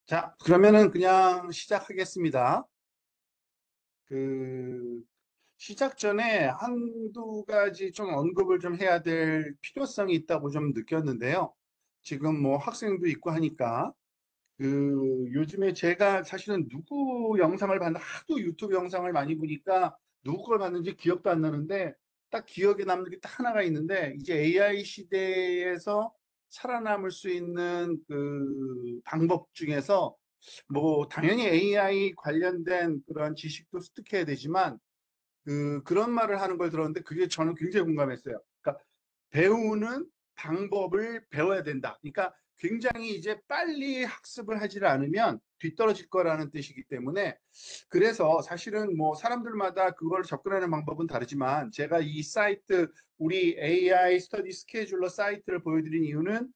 자, 그러면은 그냥 시작하겠습니다. 그, 시작 전에 한두 가지 좀 언급을 좀 해야 될 필요성이 있다고 좀 느꼈는데요. 지금 뭐 학생도 있고 하니까, 요즘에 제가 사실은 누구 영상을 봤나, 하도 유튜브 영상을 많이 보니까 누구 걸 봤는지 기억도 안 나는데, 딱 기억에 남는 게 딱 하나가 있는데, 이제 AI 시대에서 살아남을 수 있는 그 방법 중에서 뭐 당연히 AI 관련된 그런 지식도 습득해야 되지만 그런 말을 하는 걸 들었는데 그게 저는 굉장히 공감했어요. 그러니까 배우는 방법을 배워야 된다. 그러니까 굉장히 이제 빨리 학습을 하지 않으면 뒤떨어질 거라는 뜻이기 때문에 그래서 사실은 뭐 사람들마다 그걸 접근하는 방법은 다르지만 제가 이 사이트 우리 AI 스터디 스케줄러 사이트를 보여드린 이유는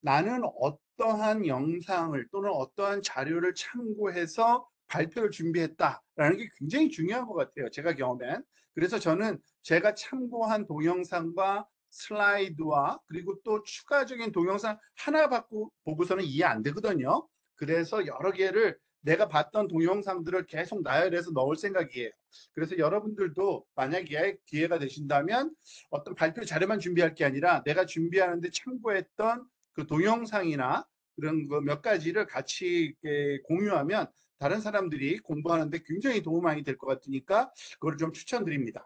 나는 어떠한 영상을 또는 어떠한 자료를 참고해서 발표를 준비했다라는 게 굉장히 중요한 것 같아요. 제가 경험한. 그래서 저는 제가 참고한 동영상과 슬라이드와 그리고 또 추가적인 동영상 하나 받고 보고서는 이해 안 되거든요. 그래서 여러 개를 내가 봤던 동영상들을 계속 나열해서 넣을 생각이에요. 그래서 여러분들도 만약에 기회가 되신다면 어떤 발표 자료만 준비할 게 아니라 내가 준비하는데 참고했던 그 동영상이나 그런 거 몇 가지를 같이 공유하면 다른 사람들이 공부하는데 굉장히 도움 많이 될 것 같으니까 그걸 좀 추천드립니다.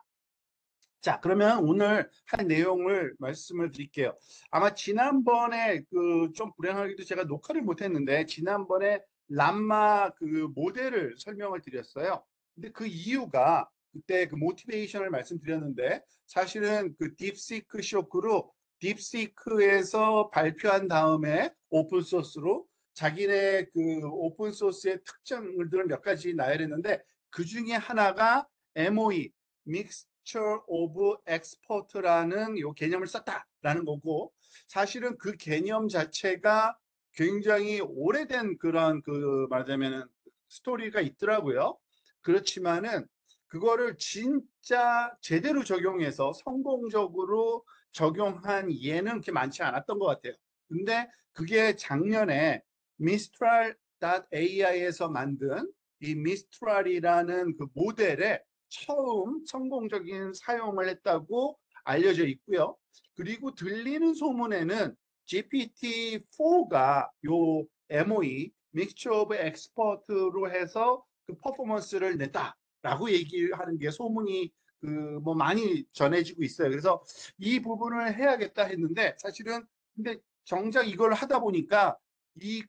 자, 그러면 오늘 할 내용을 말씀을 드릴게요. 아마 지난번에 그 좀 불행하게도 제가 녹화를 못했는데 지난번에 람마 그 모델을 설명을 드렸어요. 근데 그 이유가 그때 그 모티베이션을 말씀드렸는데 사실은 그 딥시크 쇼크로 딥시크에서 발표한 다음에 오픈 소스로 자기네 그 오픈 소스의 특징들을 몇 가지 나열했는데 그 중에 하나가 MOE Mixture of Expert라는 요 개념을 썼다라는 거고 사실은 그 개념 자체가 굉장히 오래된 그런 그 말하자면은 스토리가 있더라고요. 그렇지만은 그거를 진짜 제대로 적용해서 성공적으로 적용한 예는 그렇게 많지 않았던 것 같아요. 근데 그게 작년에 Mistral.ai에서 만든 이 미스트랄이라는 그 모델에 처음 성공적인 사용을 했다고 알려져 있고요. 그리고 들리는 소문에는 GPT-4가 요 MOE, Mixture of Expert로 해서 그 퍼포먼스를 냈다라고 얘기하는 게 소문이 그 뭐 많이 전해지고 있어요. 그래서 이 부분을 해야겠다 했는데 사실은 근데 정작 이걸 하다 보니까 이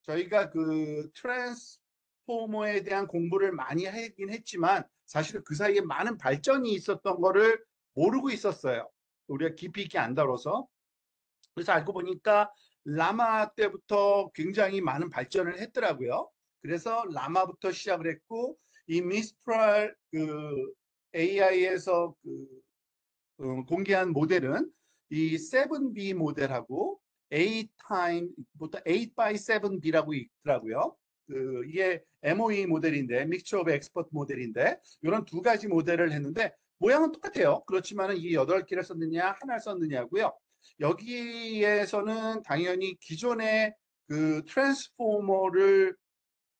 저희가 그 트랜스포머에 대한 공부를 많이 하긴 했지만 사실은 그 사이에 많은 발전이 있었던 거를 모르고 있었어요. 우리가 깊이 있게 안 다뤄서. 그래서 알고 보니까 라마 때부터 굉장히 많은 발전을 했더라고요. 그래서 라마부터 시작을 했고 이 미스트랄 그 AI에서 공개한 모델은 이 7B 모델하고 8 by 7B라고 있더라고요. 이게 MOE 모델인데, Mixture of Expert 모델인데, 이런 두 가지 모델을 했는데, 모양은 똑같아요. 그렇지만 이 8개를 썼느냐, 하나를 썼느냐고요. 여기에서는 당연히 기존의 그 트랜스포머를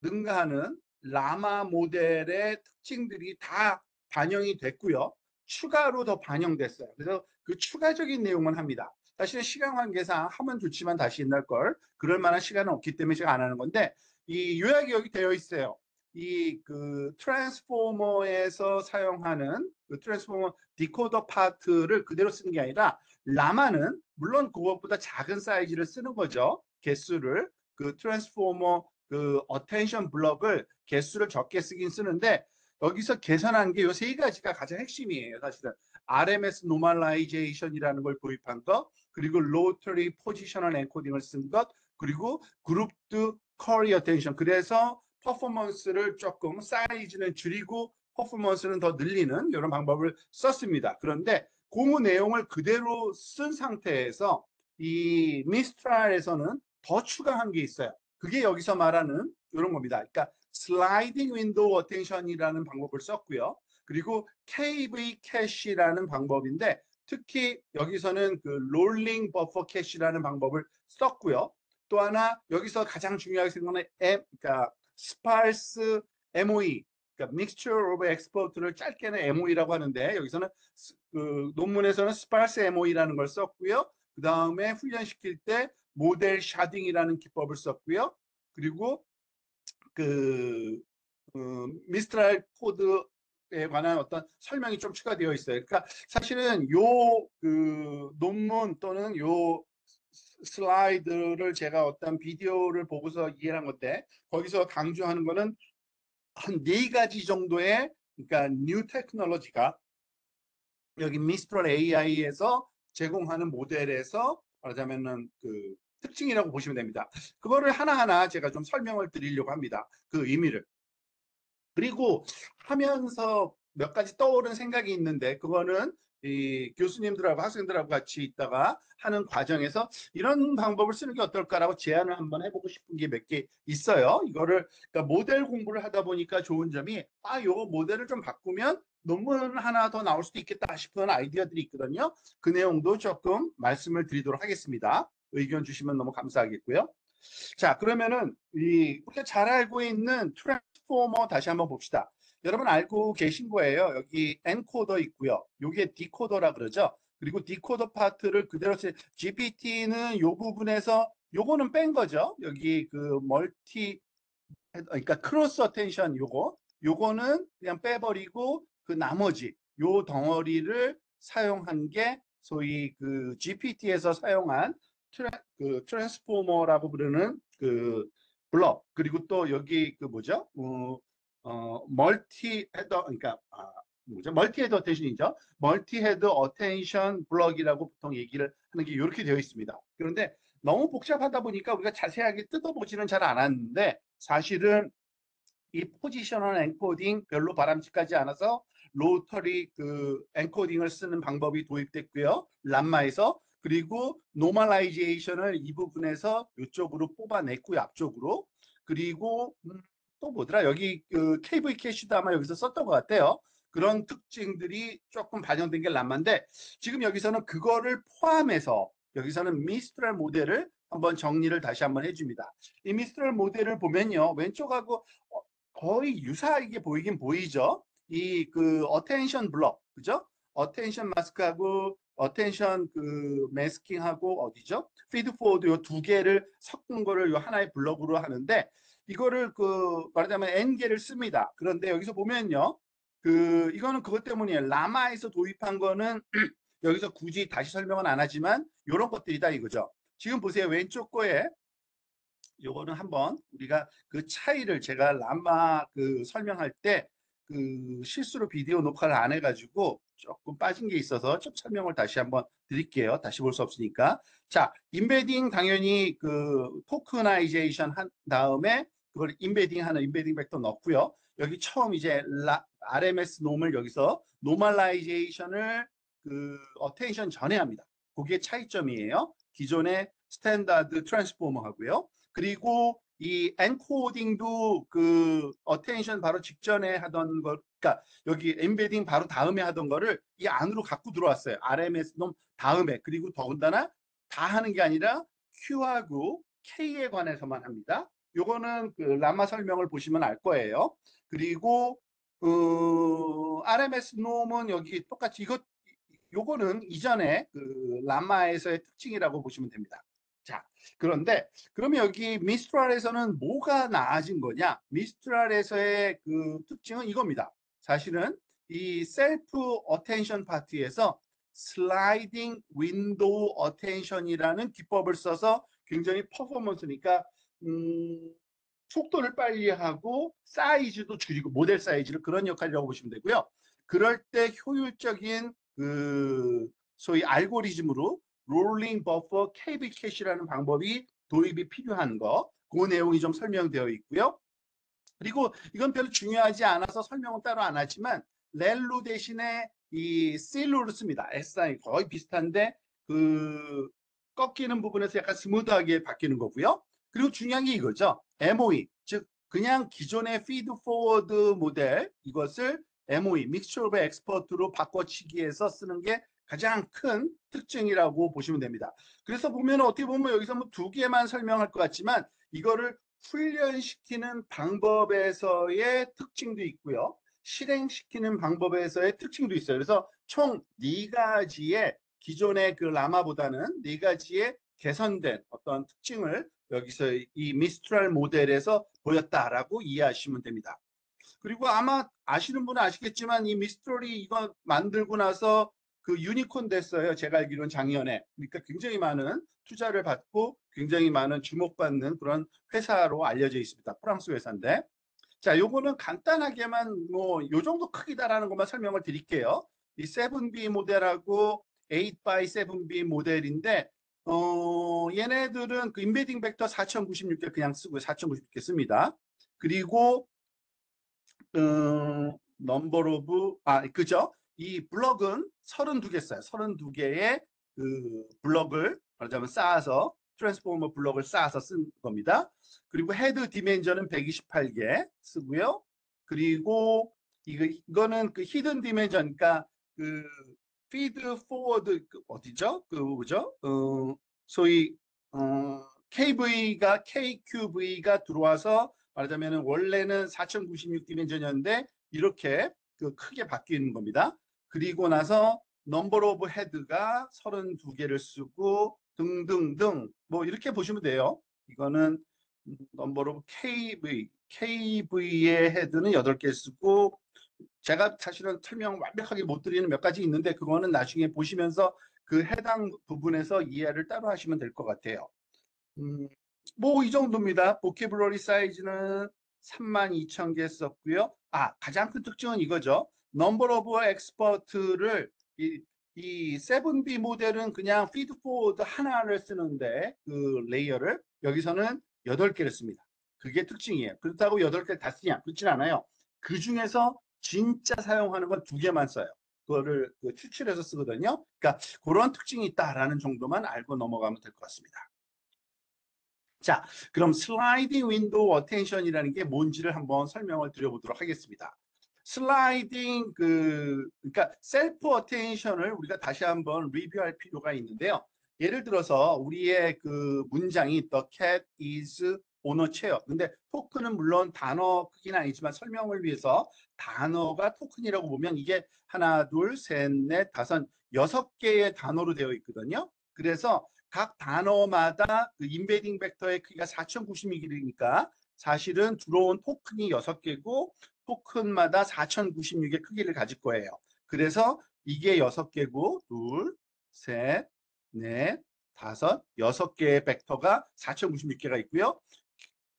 능가하는 라마 모델의 특징들이 다 반영이 됐고요. 추가로 더 반영됐어요. 그래서 그 추가적인 내용만 합니다. 사실은 시간 관계상 하면 좋지만 다시 옛날 걸 그럴 만한 시간은 없기 때문에 제가 안 하는 건데 이 요약이 여기 되어 있어요. 이 그 트랜스포머에서 사용하는 그 트랜스포머 디코더 파트를 그대로 쓰는 게 아니라 라마는 물론 그것보다 작은 사이즈를 쓰는 거죠. 개수를 그 트랜스포머 그 어텐션 블럭을 개수를 적게 쓰긴 쓰는데 여기서 계산한 게 요 세 가지가 가장 핵심이에요. 사실은 RMS 노멀라이제이션이라는 걸 도입한 것, 그리고 로터리 포지셔널 엔코딩을 쓴 것, 그리고 그룹드 커리 어텐션. 그래서 퍼포먼스를 조금 사이즈는 줄이고 퍼포먼스는 더 늘리는 이런 방법을 썼습니다. 그런데 그 내용을 그대로 쓴 상태에서 이 미스트랄에서는 더 추가한 게 있어요. 그게 여기서 말하는 이런 겁니다. 그러니까 슬라이딩 윈도우 어텐션이라는 방법을 썼고요. 그리고 KV 캐시라는 방법인데 특히 여기서는 그 롤링 버퍼 캐시라는 방법을 썼고요. 또 하나 여기서 가장 중요하게 생각하는 그러니까 sparse MOE, 그러니까 mixture of expert를 짧게는 MOE라고 하는데 여기서는 그 논문에서는 sparse MOE라는 걸 썼고요. 그 다음에 훈련시킬 때 모델 샤딩이라는 기법을 썼고요. 그리고 그 미스트랄 코드에 관한 어떤 설명이 좀 추가되어 있어요. 그러니까 사실은 요 그 논문 또는 요 슬라이드를 제가 어떤 비디오를 보고서 이해한 건데 거기서 강조하는 거는 한 네 가지 정도의 그러니까 뉴 테크놀로지가 여기 미스트럴 AI에서 제공하는 모델에서 말하자면은 그 특징이라고 보시면 됩니다. 그거를 하나하나 제가 좀 설명을 드리려고 합니다. 그 의미를. 그리고 하면서 몇 가지 떠오른 생각이 있는데 그거는 이 교수님들하고 학생들하고 같이 있다가 하는 과정에서 이런 방법을 쓰는 게 어떨까라고 제안을 한번 해보고 싶은 게 몇 개 있어요. 이거를 그러니까 모델 공부를 하다 보니까 좋은 점이 요거 모델을 좀 바꾸면 논문 하나 더 나올 수도 있겠다 싶은 아이디어들이 있거든요. 그 내용도 조금 말씀을 드리도록 하겠습니다. 의견 주시면 너무 감사하겠고요. 자, 그러면은 우리가 잘 알고 있는 트랜스포머 다시 한번 봅시다. 여러분 알고 계신 거예요. 여기 엔코더 있고요. 요게 디코더라 그러죠. 그리고 디코더 파트를 그대로 GPT는 요 부분에서 요거는 뺀 거죠. 여기 그 그러니까 크로스 어텐션 요거는 그냥 빼버리고 그 나머지 요 덩어리를 사용한 게 소위 그 GPT에서 사용한 그 트랜스포머라고 부르는 그 블럭 그리고 또 여기 그 뭐죠? 멀티 헤더 그러니까 뭐죠? 멀티 헤더 어텐션이죠. 멀티 헤더 어텐션 블럭이라고 보통 얘기를 하는 게 이렇게 되어 있습니다. 그런데 너무 복잡하다 보니까 우리가 자세하게 뜯어보지는 잘 않았는데 사실은 이 포지셔널 엔코딩 별로 바람직하지 않아서 로터리 그 엔코딩을 쓰는 방법이 도입됐고요. 람마에서 그리고 노멀라이제이션을 이 부분에서 이쪽으로 뽑아냈고요. 앞쪽으로. 그리고 또 뭐더라? 여기 그 KV 캐시도 아마 여기서 썼던 것 같아요. 그런 특징들이 조금 반영된 게 람마인데 지금 여기서는 그거를 포함해서 여기서는 미스트랄 모델을 한번 정리를 다시 한번 해줍니다. 이 미스트랄 모델을 보면요. 왼쪽하고 거의 유사하게 보이긴 보이죠. 이 그 어텐션 블럭, 그죠? 어텐션 마스크하고 어텐션 그 매스킹하고 어디죠? 피드 포워드 요 두 개를 섞은 거를 요 하나의 블럭으로 하는데 이거를 그 말하자면 n 개를 씁니다. 그런데 여기서 보면요. 그 이거는 그것 때문이에요. 라마에서 도입한 거는 여기서 굳이 다시 설명은 안 하지만 이런 것들이다 이거죠. 지금 보세요. 왼쪽 거에 요거는 한번 우리가 그 차이를 제가 람마 그 설명할 때 그 실수로 비디오 녹화를 안 해가지고 조금 빠진 게 있어서 좀 설명을 다시 한번 드릴게요. 다시 볼 수 없으니까. 자, 임베딩 당연히 그 토크나이제이션 한 다음에 그걸 임베딩하는 임베딩 벡터 넣고요. 여기 처음 이제 RMS 놈을 여기서 노멀라이제이션을 그 어텐션 전에 합니다. 그게 차이점이에요. 기존의 스탠다드 트랜스포머 하고요. 그리고 이 엔코딩도 그 어텐션 바로 직전에 하던 걸, 그러니까 여기 엠베딩 바로 다음에 하던 거를 이 안으로 갖고 들어왔어요. RMS 놈 다음에. 그리고 더군다나 다 하는 게 아니라 Q하고 K에 관해서만 합니다. 요거는 그 라마 설명을 보시면 알 거예요. 그리고 RMS 놈은 여기 똑같이 요거는 이전에 그 라마에서의 특징이라고 보시면 됩니다. 자, 그런데 그러면 여기 미스트랄에서는 뭐가 나아진 거냐? 미스트랄에서의 그 특징은 이겁니다. 사실은 이 셀프 어텐션 파트에서 슬라이딩 윈도우 어텐션이라는 기법을 써서 굉장히 퍼포먼스니까 속도를 빨리 하고 사이즈도 줄이고 모델 사이즈를 그런 역할이라고 보시면 되고요. 그럴 때 효율적인 그 소위 알고리즘으로 롤링 버퍼 KB 캐시라는 방법이 도입이 필요한 거, 그 내용이 좀 설명되어 있고요. 그리고 이건 별로 중요하지 않아서 설명은 따로 안 하지만 렐루 대신에 이 실루를 씁니다. SI 거의 비슷한데 그 꺾이는 부분에서 약간 스무드하게 바뀌는 거고요. 그리고 중요한 게 이거죠. MOE, 즉 그냥 기존의 피드 포워드 모델 이것을 MOE, 믹스처 오브 엑스퍼트로 바꿔치기해서 쓰는 게 가장 큰 특징이라고 보시면 됩니다. 그래서 보면 어떻게 보면 여기서 뭐 두 개만 설명할 것 같지만 이거를 훈련시키는 방법에서의 특징도 있고요. 실행시키는 방법에서의 특징도 있어요. 그래서 총 네 가지의 기존의 그 라마보다는 네 가지의 개선된 어떤 특징을 여기서 이 미스트랄 모델에서 보였다라고 이해하시면 됩니다. 그리고 아마 아시는 분은 아시겠지만 이 미스트롤이 이거 만들고 나서 그 유니콘 됐어요. 제가 알기로는 작년에. 그러니까 굉장히 많은 투자를 받고 굉장히 많은 주목받는 그런 회사로 알려져 있습니다. 프랑스 회사인데. 자, 요거는 간단하게만 뭐 요 정도 크기다라는 것만 설명을 드릴게요. 이 7B 모델하고 8x7B 모델인데 얘네들은 그 인베딩 벡터 4096개 그냥 쓰고 4096개 씁니다. 그리고 넘버 오브 그죠? 이 블럭은 32개 써요. 32개의 그 블럭을 말하자면 쌓아서 트랜스포머 블럭을 쌓아서 쓴 겁니다. 그리고 헤드 디멘전은 128개 쓰고요. 그리고 이거는 그 히든 디멘전, 그러니까 그 피드 포워드 그 어디죠? 그 뭐죠? 소위 KQV가 들어와서 말하자면 원래는 4096 디멘전이었는데 이렇게 그 크게 바뀌는 겁니다. 그리고 나서 넘버 오브 헤드가 32개를 쓰고 등등등 뭐 이렇게 보시면 돼요. 이거는 넘버 오브 KV의 헤드는 8개 쓰고 제가 사실은 설명 완벽하게 못 드리는 몇 가지 있는데 그거는 나중에 보시면서 그 해당 부분에서 이해를 따로 하시면 될 것 같아요. 뭐 이 정도입니다. 보케블러리 사이즈는 32,000개 썼고요. 가장 큰 특징은 이거죠. 넘버 오브 엑스퍼트를 이 7B 모델은 그냥 피드 포워드 하나를 쓰는데 그 레이어를 여기서는 8개를 씁니다. 그게 특징이에요. 그렇다고 8개 다 쓰냐? 그렇진 않아요. 그 중에서 진짜 사용하는 건 2개만 써요. 그거를 추출해서 쓰거든요. 그러니까 그런 특징이 있다라는 정도만 알고 넘어가면 될 것 같습니다. 자, 그럼 슬라이딩 윈도우 어텐션이라는 게 뭔지를 한번 설명을 드려보도록 하겠습니다. 슬라이딩 그러니까 셀프 어텐션을 우리가 다시 한번 리뷰할 필요가 있는데요. 예를 들어서 우리의 그 문장이 The cat is on a chair. 근데 토큰은 물론 단어 크기는 아니지만 설명을 위해서 단어가 토큰이라고 보면 이게 하나, 둘, 셋, 넷, 다섯, 6개의 단어로 되어 있거든요. 그래서 각 단어마다 그 인베딩 벡터의 크기가 4096이니까 사실은 들어온 토큰이 6개고 토큰마다 4096의 크기를 가질 거예요. 그래서 이게 6개고 둘, 셋, 넷, 다섯, 6개의 벡터가 4096개가 있고요.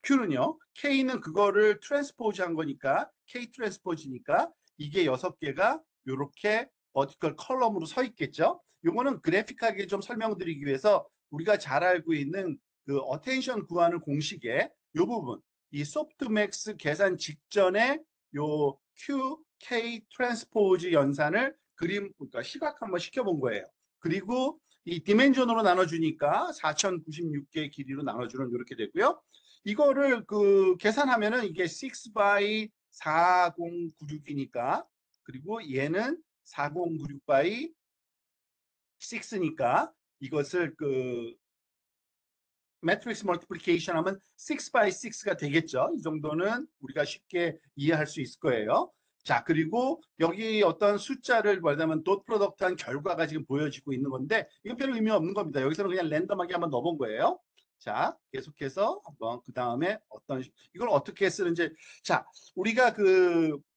Q는요. K는 그거를 트랜스포즈 한 거니까 K 트랜스포즈니까 이게 6개가 이렇게 버티컬 컬럼으로 서 있겠죠. 요거는 그래픽하게 좀 설명드리기 위해서 우리가 잘 알고 있는 그 어텐션 구하는 공식의 요 부분, 이 소프트맥스 계산 직전에 요 Q, K 트랜스포즈 연산을 그러니까 시각 한번 시켜본 거예요. 그리고 이 디멘전으로 나눠주니까 4096개 길이로 나눠주는 이렇게 되고요. 이거를 그 계산하면은 이게 6 by 4096이니까 그리고 얘는 4096 by 6니까 이것을 그 매트릭스 멀티플리케이션 하면 6 by 6가 되겠죠. 이 정도는 우리가 쉽게 이해할 수 있을 거예요. 자, 그리고 여기 어떤 숫자를 말하자면 돗 프로덕트한 결과가 지금 보여지고 있는 건데 이건 별 의미 없는 겁니다. 여기서는 그냥 랜덤하게 한번 넣어본 거예요. 자, 계속해서 한번 그 다음에 이걸 어떻게 쓰는지. 자, 우리가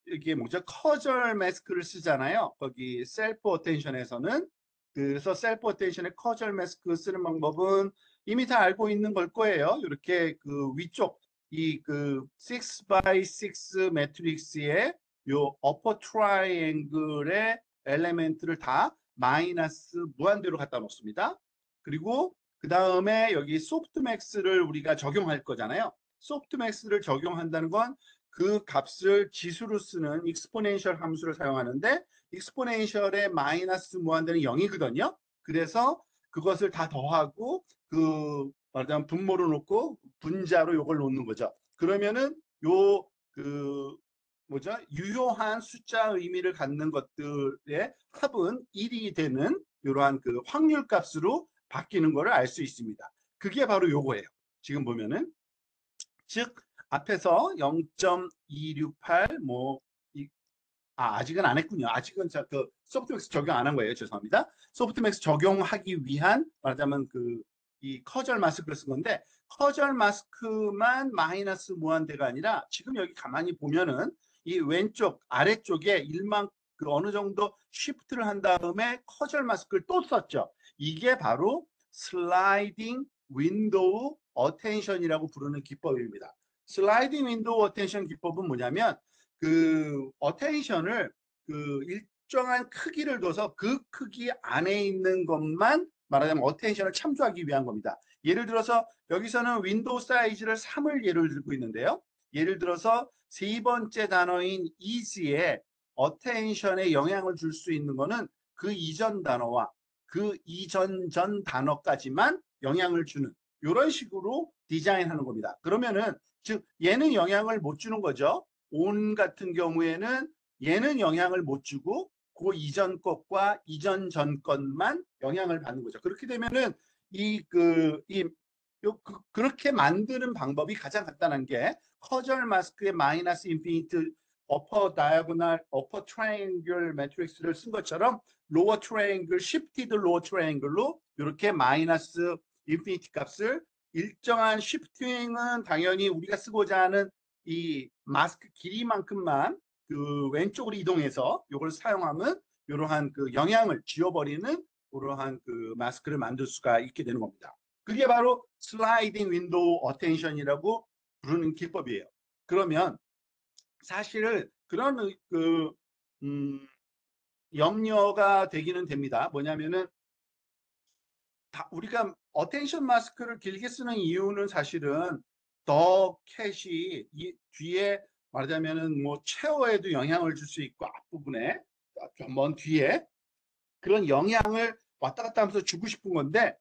이게 뭐죠? 커절 매스크를 쓰잖아요. 거기 셀프 어텐션에서는. 그래서 셀프 어텐션의 커절 매스크 쓰는 방법은 이미 다 알고 있는 걸 거예요. 이렇게 그 위쪽 이 그 6 by 6 매트릭스의 요 어퍼 트라이앵글의 엘레멘트를 다 마이너스 무한대로 갖다 놓습니다. 그리고 그 다음에 여기 소프트맥스를 우리가 적용할 거잖아요. 소프트맥스를 적용한다는 건 그 값을 지수로 쓰는 익스포넨셜 함수를 사용하는데 익스포넨셜의 마이너스 무한대는 0이거든요. 그래서 그것을 다 더하고 말하자면 분모를 놓고 분자로 요걸 놓는 거죠. 그러면은 뭐죠? 유효한 숫자 의미를 갖는 것들의 합은 1이 되는 이러한 그 확률 값으로 바뀌는 것을 알 수 있습니다. 그게 바로 요거예요. 지금 보면은 즉 앞에서 0.268 뭐 아직은 안 했군요. 아직은 그 소프트맥스 적용 안 한 거예요. 죄송합니다. 소프트맥스 적용하기 위한 말하자면 그 이 커절 마스크를 쓴 건데 커절 마스크만 마이너스 무한대가 아니라 지금 여기 가만히 보면은 이 왼쪽 아래쪽에 그 어느 정도 쉬프트를 한 다음에 커절 마스크를 또 썼죠. 이게 바로 슬라이딩 윈도우 어텐션이라고 부르는 기법입니다. 슬라이딩 윈도우 어텐션 기법은 뭐냐면 그 어텐션을 그 일정한 크기를 둬서 그 크기 안에 있는 것만 말하자면 어텐션을 참조하기 위한 겁니다. 예를 들어서 여기서는 윈도우 사이즈를 3을 예를 들고 있는데요. 예를 들어서 세 번째 단어인 is에 어텐션에 영향을 줄 수 있는 거는 그 이전 단어와 그 이전 전 단어까지만 영향을 주는 이런 식으로 디자인하는 겁니다. 그러면은 즉 얘는 영향을 못 주는 거죠. 온 같은 경우에는 얘는 영향을 못 주고 그 이전 것과 이전 전 것만 영향을 받는 거죠. 그렇게 되면은 그렇게 만드는 방법이 가장 간단한 게 커절 마스크의 마이너스 인피니트 어퍼 다이아고널 어퍼 트라이앵글 매트릭스를 쓴 것처럼 로어 트라이앵글 시프티드 로어 트라이앵글로 이렇게 마이너스 인피니티 값을 일정한 시프팅은 당연히 우리가 쓰고자 하는 이 마스크 길이만큼만 그 왼쪽으로 이동해서 이걸 사용하면 이러한 그 영향을 지워버리는 이러한 그 마스크를 만들 수가 있게 되는 겁니다. 그게 바로 슬라이딩 윈도우 어텐션이라고 부르는 기법이에요. 그러면 사실 그런 염려가 되기는 됩니다. 뭐냐면은 우리가 어텐션 마스크를 길게 쓰는 이유는 사실은 더 캣이 이 뒤에 말하자면은 뭐 체어에도 영향을 줄 수 있고 앞부분에 좀 먼 뒤에 그런 영향을 왔다 갔다 하면서 주고 싶은 건데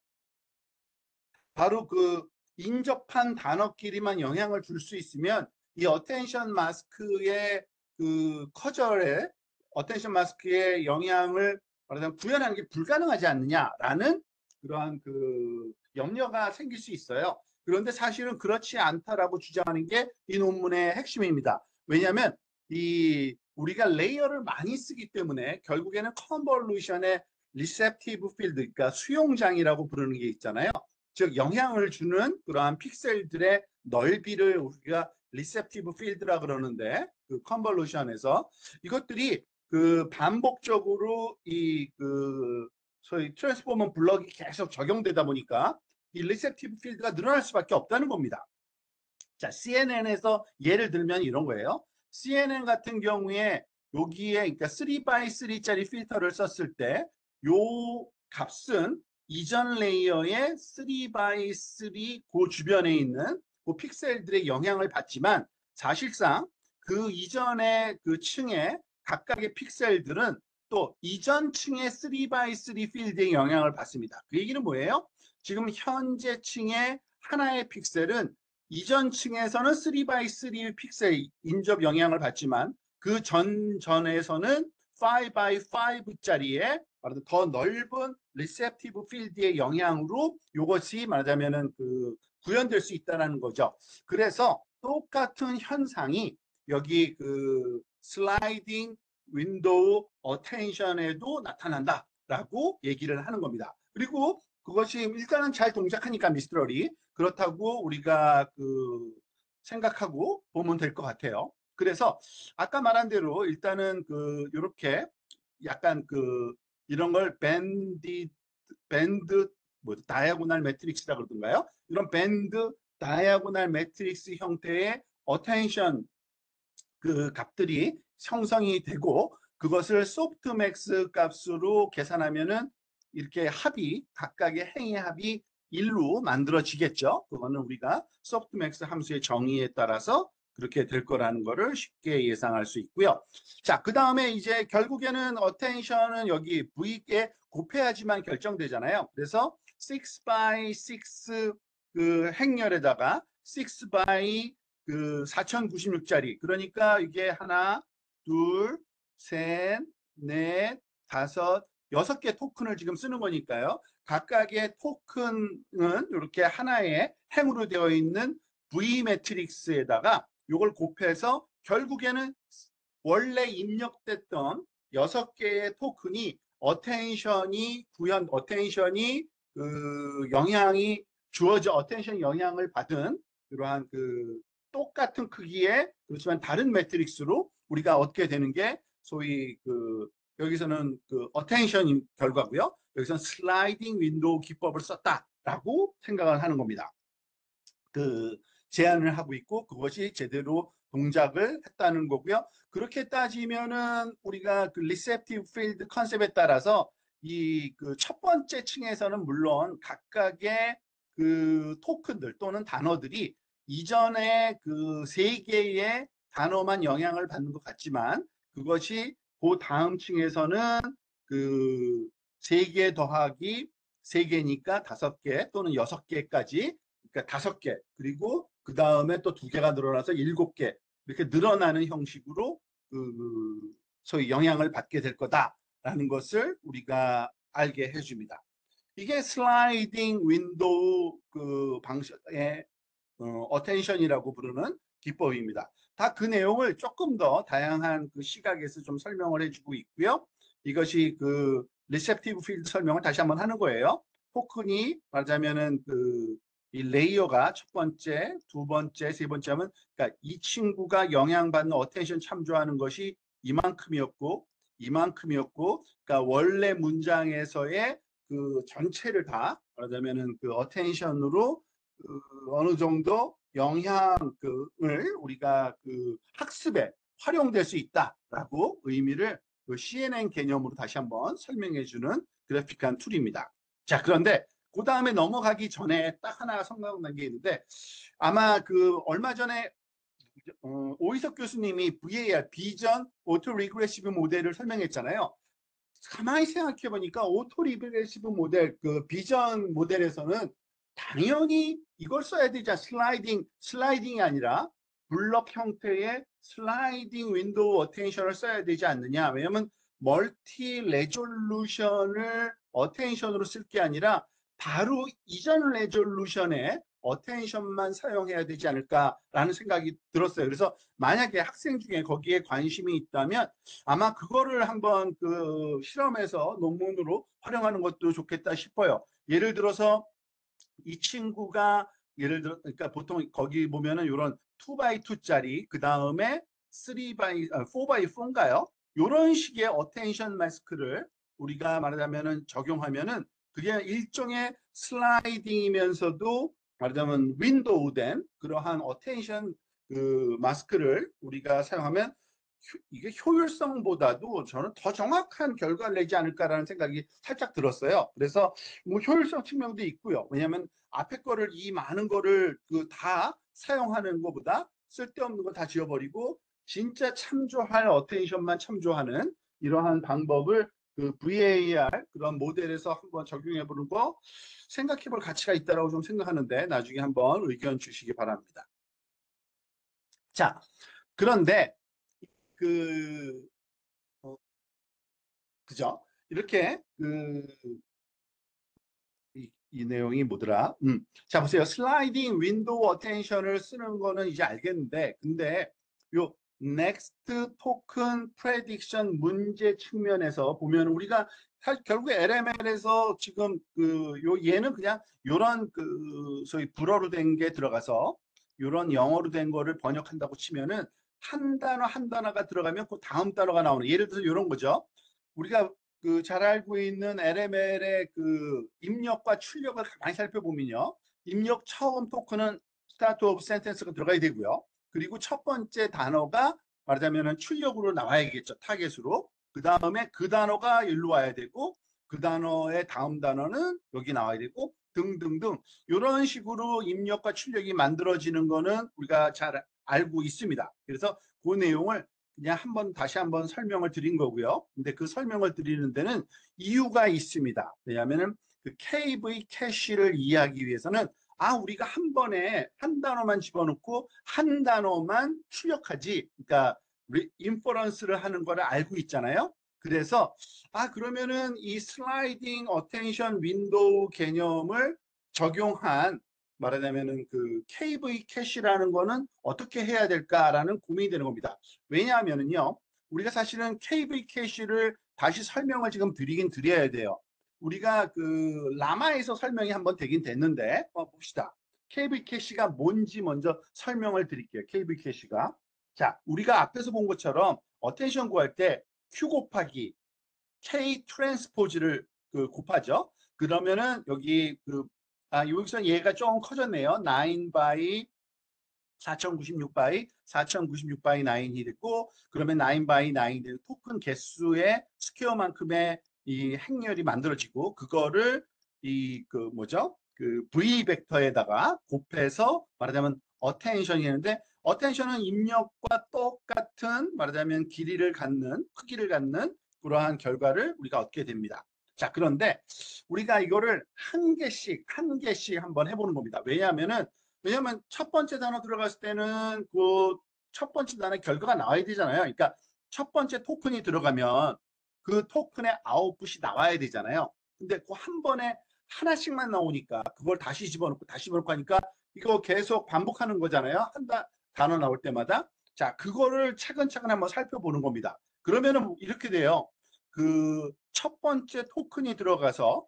바로 그 인접한 단어끼리만 영향을 줄 수 있으면 이 어텐션 마스크의 그 커절에 어텐션 마스크의 영향을 말하자면 구현하는 게 불가능하지 않느냐라는 그러한 그 염려가 생길 수 있어요. 그런데 사실은 그렇지 않다라고 주장하는 게 이 논문의 핵심입니다. 왜냐하면 이 우리가 레이어를 많이 쓰기 때문에 결국에는 컨볼루션의 리셉티브 필드, 그러니까 수용장이라고 부르는 게 있잖아요. 즉 영향을 주는 그러한 픽셀들의 넓이를 우리가 리셉티브 필드라 그러는데 그 컨볼루션에서 이것들이 그 반복적으로 이 그 소위 트랜스포머 블럭이 계속 적용되다 보니까 이 리셉티브 필드가 늘어날 수밖에 없다는 겁니다. 자, CNN에서 예를 들면 이런 거예요. CNN 같은 경우에 여기에 그러니까 3x3짜리 필터를 썼을 때 요 값은 이전 레이어의 3x3 그 주변에 있는 그 픽셀들의 영향을 받지만 사실상 그 이전의 그 층의 각각의 픽셀들은 또 이전 층의 3x3 필드의 영향을 받습니다. 그 얘기는 뭐예요? 지금 현재 층의 하나의 픽셀은 이전 층에서는 3x3 픽셀 인접 영향을 받지만 그 전에서는 5x5짜리의 더 넓은 리셉티브 필드의 영향으로 이것이 말하자면은 그 구현될 수 있다는 거죠. 그래서 똑같은 현상이 여기 그 슬라이딩 윈도우 어텐션에도 나타난다라고 얘기를 하는 겁니다. 그리고 그것이 일단은 잘 동작하니까 미스터리 그렇다고 우리가 그 생각하고 보면 될 것 같아요. 그래서 아까 말한 대로 일단은 그 이렇게 약간 그 이런 걸 밴드 뭐 다이아고날 매트릭스라 그러던가요? 이런 밴드 다이아고날 매트릭스 형태의 어텐션 그 값들이 형성이 되고 그것을 소프트맥스 값으로 계산하면은 이렇게 합이 각각의 행의 합이 1로 만들어지겠죠. 그거는 우리가 소프트맥스 함수의 정의에 따라서 그렇게 될 거라는 거를 쉽게 예상할 수 있고요. 자, 그 다음에 이제 결국에는 어텐션은 여기 V에 곱해야지만 결정되잖아요. 그래서 6 by 6 그 행렬에다가 6 by 그 4096짜리 그러니까 이게 하나 둘 셋 넷 다섯 6개 토큰을 지금 쓰는 거니까요. 각각의 토큰은 이렇게 하나의 행으로 되어 있는 V 매트릭스에다가 이걸 곱해서 결국에는 원래 입력됐던 6개의 토큰이 어텐션이 영향이 주어져 어텐션 영향을 받은 그러한 똑같은 크기의 그렇지만 다른 매트릭스로 우리가 얻게 되는 게 소위 여기서는 어텐션 결과고요. 여기서는 슬라이딩 윈도우 기법을 썼다라고 생각을 하는 겁니다. 제안을 하고 있고 그것이 제대로 동작을 했다는 거고요. 그렇게 따지면은 우리가 리셉티브 필드 컨셉에 따라서 이 첫 번째 층에서는 물론 각각의 토큰들 또는 단어들이 이전에 세 개의 단어만 영향을 받는 것 같지만 그것이 그 다음 층에서는 세 개 더하기 세 개니까 5개 또는 6개까지 그러니까 5개 그리고 그 다음에 또 2개가 늘어나서 7개 이렇게 늘어나는 형식으로 소위 영향을 받게 될 거다라는 것을 우리가 알게 해줍니다. 이게 슬라이딩 윈도우 방식의 어텐션이라고 부르는 기법입니다. 다 그 내용을 조금 더 다양한 시각에서 좀 설명을 해주고 있고요. 이것이 리셉티브 필드 설명을 다시 한번 하는 거예요. 토큰이 말하자면은 이 레이어가 첫 번째, 두 번째, 세 번째 하면 그러니까 이 친구가 영향받는 어텐션 참조하는 것이 이만큼이었고 그러니까 원래 문장에서의 전체를 다 말하자면은 어텐션으로 어느 정도 영향을 우리가 학습에 활용될 수 있다라고 의미를 CNN 개념으로 다시 한번 설명해 주는 그래픽한 툴입니다. 자, 그런데 그 다음에 넘어가기 전에 딱 하나 생각난 게 있는데 아마 얼마 전에 오이석 교수님이 VAR, 비전 오토 리그레시브 모델을 설명했잖아요. 가만히 생각해 보니까 오토 리그레시브 모델, 비전 모델에서는 당연히 이걸 써야 되지 슬라이딩이 아니라 블럭 형태의 슬라이딩 윈도우 어텐션을 써야 되지 않느냐. 왜냐면 멀티 레졸루션을 어텐션으로 쓸 게 아니라 바로 이전 레졸루션에 어텐션만 사용해야 되지 않을까라는 생각이 들었어요. 그래서 만약에 학생 중에 거기에 관심이 있다면 아마 그거를 한번 실험해서 논문으로 활용하는 것도 좋겠다 싶어요. 예를 들어서 이 친구가 예를 들어 그러니까 보통 거기 보면은 이런 2x2짜리 그 다음에 4x4인가요? 이런 식의 어텐션 마스크를 우리가 말하자면은 적용하면은 그게 일종의 슬라이딩이면서도 말하자면 윈도우된 그러한 어텐션 마스크를 우리가 사용하면 이게 효율성보다도 저는 더 정확한 결과를 내지 않을까라는 생각이 살짝 들었어요. 그래서 뭐 효율성 측면도 있고요. 왜냐하면 앞에 거를 이 많은 거를 다 사용하는 것보다 쓸데없는 거 다 지워버리고 진짜 참조할 어텐션만 참조하는 이러한 방법을 VAR 그런 모델에서 한번 적용해 보는 거 생각해 볼 가치가 있다고 좀 생각하는데 나중에 한번 의견 주시기 바랍니다. 자, 그런데 그 그죠? 이렇게 이 내용이 뭐더라? 자, 보세요. 슬라이딩 윈도우 어텐션을 쓰는 거는 이제 알겠는데, 근데 요 넥스트 토큰 프레딕션 문제 측면에서 보면 우리가 사실 결국에 LML에서 지금 얘는 그냥 요런 소위 불어로 된 게 들어가서 요런 영어로 된 거를 번역한다고 치면은 한 단어 한 단어가 들어가면 그 다음 단어가 나오는 예를 들어서 이런 거죠. 우리가 잘 알고 있는 LML의 입력과 출력을 많이 살펴보면요. 입력 처음 토큰은 start of sentence가 들어가야 되고요. 그리고 첫 번째 단어가 말하자면 출력으로 나와야겠죠. 타겟으로. 그 다음에 그 단어가 일로 와야 되고 그 단어의 다음 단어는 여기 나와야 되고 등등등 이런 식으로 입력과 출력이 만들어지는 거는 우리가 잘 알고 있습니다. 그래서 그 내용을 그냥 다시 한번 설명을 드린 거고요. 근데 그 설명을 드리는 데는 이유가 있습니다. 왜냐하면 KV 캐시를 이해하기 위해서는 우리가 한 번에 한 단어만 집어넣고 한 단어만 출력하지. 그러니까 인퍼런스를 하는 거를 알고 있잖아요. 그래서 그러면은 이 슬라이딩 어텐션 윈도우 개념을 적용한 말하자면은 그 KV 캐시라는 거는 어떻게 해야 될까라는 고민이 되는 겁니다. 왜냐하면은요, 우리가 사실은 KV 캐시를 다시 설명을 지금 드리긴 드려야 돼요. 우리가 그 라마에서 설명이 한번 되긴 됐는데, 봅시다. KV 캐시가 뭔지 먼저 설명을 드릴게요. KV 캐시가. 자, 우리가 앞에서 본 것처럼 어텐션 구할 때 Q 곱하기 K 트랜스포즈를 그 곱하죠. 그러면은 여기 여기서 얘가 조금 커졌네요. 9 by 4096 by 4096 by 9이 됐고, 그러면 9 by 9이 되고 토큰 개수의 스퀘어만큼의 이 행렬이 만들어지고, 그거를 이 그 뭐죠? 그 V 벡터에다가 곱해서 말하자면 어텐션이었는데, 어텐션은 입력과 똑같은 말하자면 길이를 갖는 크기를 갖는 그러한 결과를 우리가 얻게 됩니다. 자, 그런데 우리가 이거를 한 개씩 한번 해보는 겁니다. 왜냐하면 첫 번째 단어 들어갔을 때는 그 첫 번째 단어 결과가 나와야 되잖아요. 그러니까 첫 번째 토큰이 들어가면 그 토큰의 아웃풋이 나와야 되잖아요. 근데 그 한 번에 하나씩만 나오니까 그걸 다시 집어넣고 다시 집어넣고 하니까 이거 계속 반복하는 거잖아요. 단어 나올 때마다. 자, 그거를 차근차근 한번 살펴보는 겁니다. 그러면은 이렇게 돼요. 그 첫 번째 토큰이 들어가서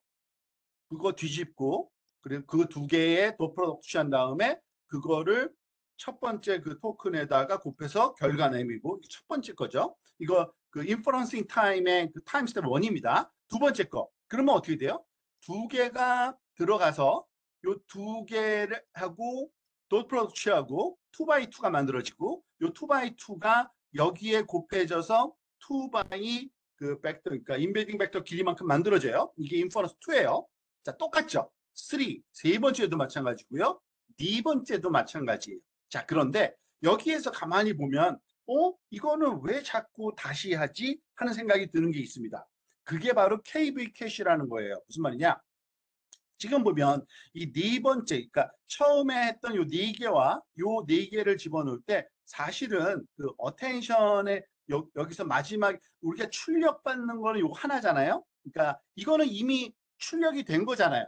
그거 뒤집고, 그리고 그 두 개의 도프로 취한 다음에 그거를 첫 번째 그 토큰에다가 곱해서 결과 내미고, 첫 번째 거죠. 이거 그 인퍼런싱 타임의 그 타임 스텝 1입니다. 두 번째 거. 그러면 어떻게 돼요? 두 개가 들어가서 요 두 개를 하고 도 프로덕트 취하고 2x2가 만들어지고, 요 2x2가 여기에 곱해져서 2 그 벡터, 그러니까 인베딩 벡터 길이만큼 만들어져요. 이게 인퍼런스 2예요. 자, 똑같죠? 3, 세 번째도 마찬가지고요. 네 번째도 마찬가지예요. 자, 그런데 여기에서 가만히 보면 이거는 왜 자꾸 다시 하지? 하는 생각이 드는 게 있습니다. 그게 바로 KV 캐시라는 거예요. 무슨 말이냐? 지금 보면 이 네 번째, 그러니까 처음에 했던 요 네 개와 요 네 개를 집어넣을 때 사실은 그 어텐션에 여기서 마지막 우리가 출력받는 거는 요거 하나잖아요. 그러니까 이거는 이미 출력이 된 거잖아요.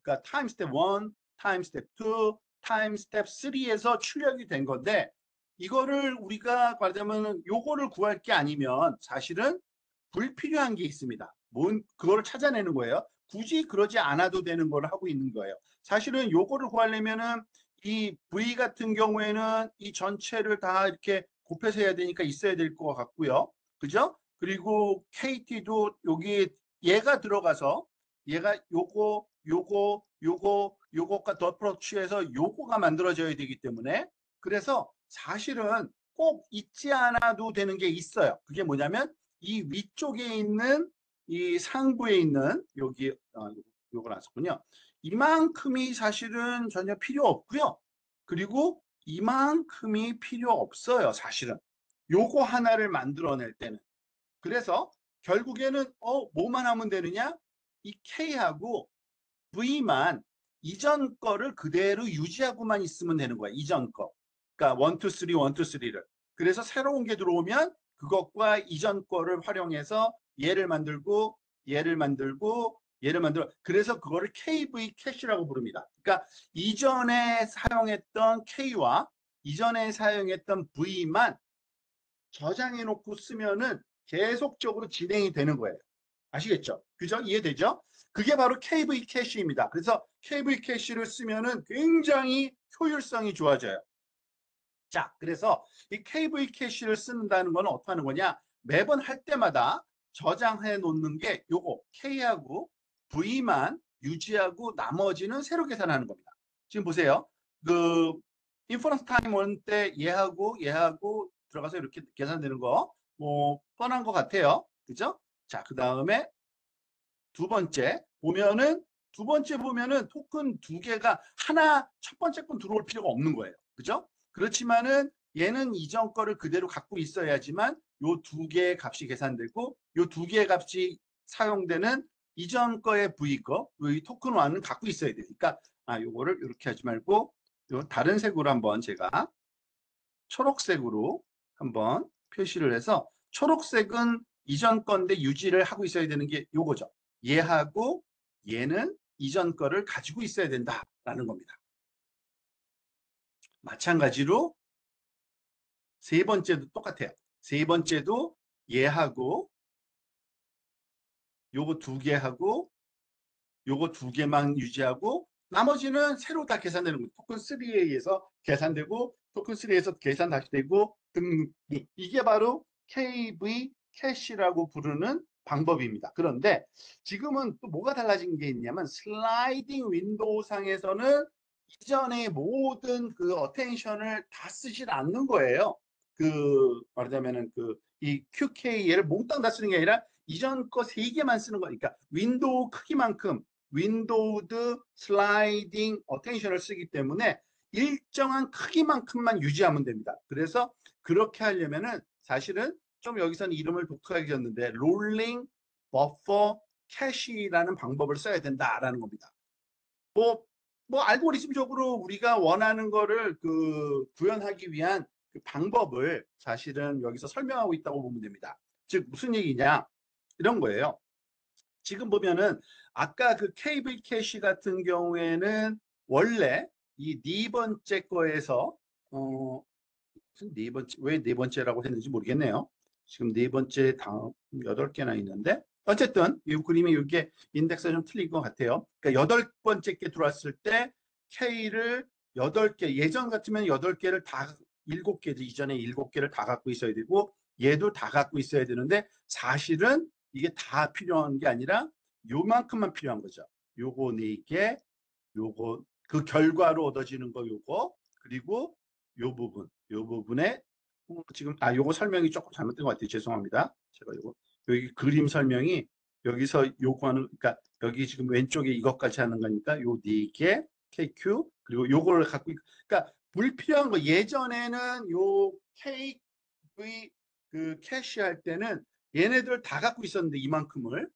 그러니까 타임 스텝 1, 타임 스텝 2, 타임 스텝 3에서 출력이 된 건데, 이거를 우리가 말하자면 요거를 구할 게 아니면 사실은 불필요한 게 있습니다. 그거를 찾아내는 거예요. 굳이 그러지 않아도 되는 걸 하고 있는 거예요. 사실은 요거를 구하려면은 이 V 같은 경우에는 이 전체를 다 이렇게 곱해서 해야 되니까 있어야 될 것 같고요. 그죠? 그리고 KT도 여기 얘가 들어가서 얘가 요거가 덧프로 취해서 요거가 만들어져야 되기 때문에, 그래서 사실은 꼭 잊지 않아도 되는 게 있어요. 그게 뭐냐면 이 위쪽에 있는 이 상부에 있는 여기 요걸 안 썼군요. 이만큼이 사실은 전혀 필요 없고요. 그리고 이만큼이 필요 없어요. 사실은 요거 하나를 만들어낼 때는. 그래서 결국에는 뭐만 하면 되느냐? 이 K하고 V만 이전 거를 그대로 유지하고만 있으면 되는 거야. 이전 거. 그러니까 1, 2, 3, 1, 2, 3를. 그래서 새로운 게 들어오면 그것과 이전 거를 활용해서 얘를 만들고 얘를 만들고 얘를 만들어. 그래서 그거를 KV 캐시라고 부릅니다. 그러니까 이전에 사용했던 K와 이전에 사용했던 V만 저장해 놓고 쓰면은 계속적으로 진행이 되는 거예요. 아시겠죠? 그죠? 이해되죠? 그게 바로 KV 캐시입니다. 그래서 KV 캐시를 쓰면은 굉장히 효율성이 좋아져요. 자, 그래서 이 KV 캐시를 쓴다는 건 어떻게 하는 거냐? 매번 할 때마다 저장해 놓는 게 요거 K하고 V만 유지하고 나머지는 새로 계산하는 겁니다. 지금 보세요. 그 인퍼런스 타임 원 때 얘하고 들어가서 이렇게 계산되는 거 뭐 뻔한 것 같아요. 그죠? 자, 그 다음에 두 번째 보면은 토큰 두 개가 첫 번째 건 들어올 필요가 없는 거예요. 그죠? 그렇지만은 얘는 이전 거를 그대로 갖고 있어야지만 요 두 개의 값이 계산되고, 요 두 개의 값이 사용되는 이전 거의 V 거, 이 토큰 1은 갖고 있어야 돼요. 그러니까 요거를 이렇게 하지 말고 요 다른 색으로 한번 제가 초록색으로 한번 표시를 해서, 초록색은 이전 건데 유지를 하고 있어야 되는 게 요거죠. 얘하고 얘는 이전 거를 가지고 있어야 된다라는 겁니다. 마찬가지로 세 번째도 똑같아요. 세 번째도 얘하고 요거 두 개하고 요거 두 개만 유지하고 나머지는 새로 다 계산되는 거예요. 토큰 3에 의해서 계산되고 토큰 3에서 계산 다시 되고 등 이게 바로 KV 캐시라고 부르는 방법입니다. 그런데 지금은 또 뭐가 달라진 게 있냐면 슬라이딩 윈도우 상에서는 이전의 모든 그 어텐션을 다 쓰질 않는 거예요. 그 말하자면은 그 이 QK를 몽땅 다 쓰는 게 아니라 이전 거 세 개만 쓰는 거니까 윈도우 크기만큼 윈도우드 슬라이딩 어텐션을 쓰기 때문에 일정한 크기만큼만 유지하면 됩니다. 그래서 그렇게 하려면은 사실은 좀 여기서는 이름을 독특하게 지었는데 롤링 버퍼 캐시라는 방법을 써야 된다라는 겁니다. 뭐 알고리즘적으로 우리가 원하는 거를 그 구현하기 위한 그 방법을 사실은 여기서 설명하고 있다고 보면 됩니다. 즉 무슨 얘기냐 이런 거예요. 지금 보면은 아까 그 케이블 캐시 같은 경우에는 원래 이 네 번째 거에서 무슨 네 번째 왜 네 번째라고 했는지 모르겠네요. 지금 네 번째 다음 8개나 있는데 어쨌든 이 그림이 이게 인덱스가 좀 틀린 것 같아요. 그러니까 8번째 게 들어왔을 때 K를 8개 예전 같으면 8개를 다 7개 이전에 7개를 다 갖고 있어야 되고 얘도 다 갖고 있어야 되는데 사실은 이게 다 필요한 게 아니라 요만큼만 필요한 거죠. 요거 4개, 요거 그 결과로 얻어지는 거 요거 그리고 요 부분에 지금 요거 설명이 조금 잘못된 것 같아요. 죄송합니다. 제가 요거 여기 그림 설명이 여기서 요거는 그러니까 여기 지금 왼쪽에 이것까지 하는 거니까 요 4개 KQ 그리고 요거를 갖고 그러니까 불필요한 거 예전에는 요 KV 그 캐시할 때는 얘네들 다 갖고 있었는데 이만큼을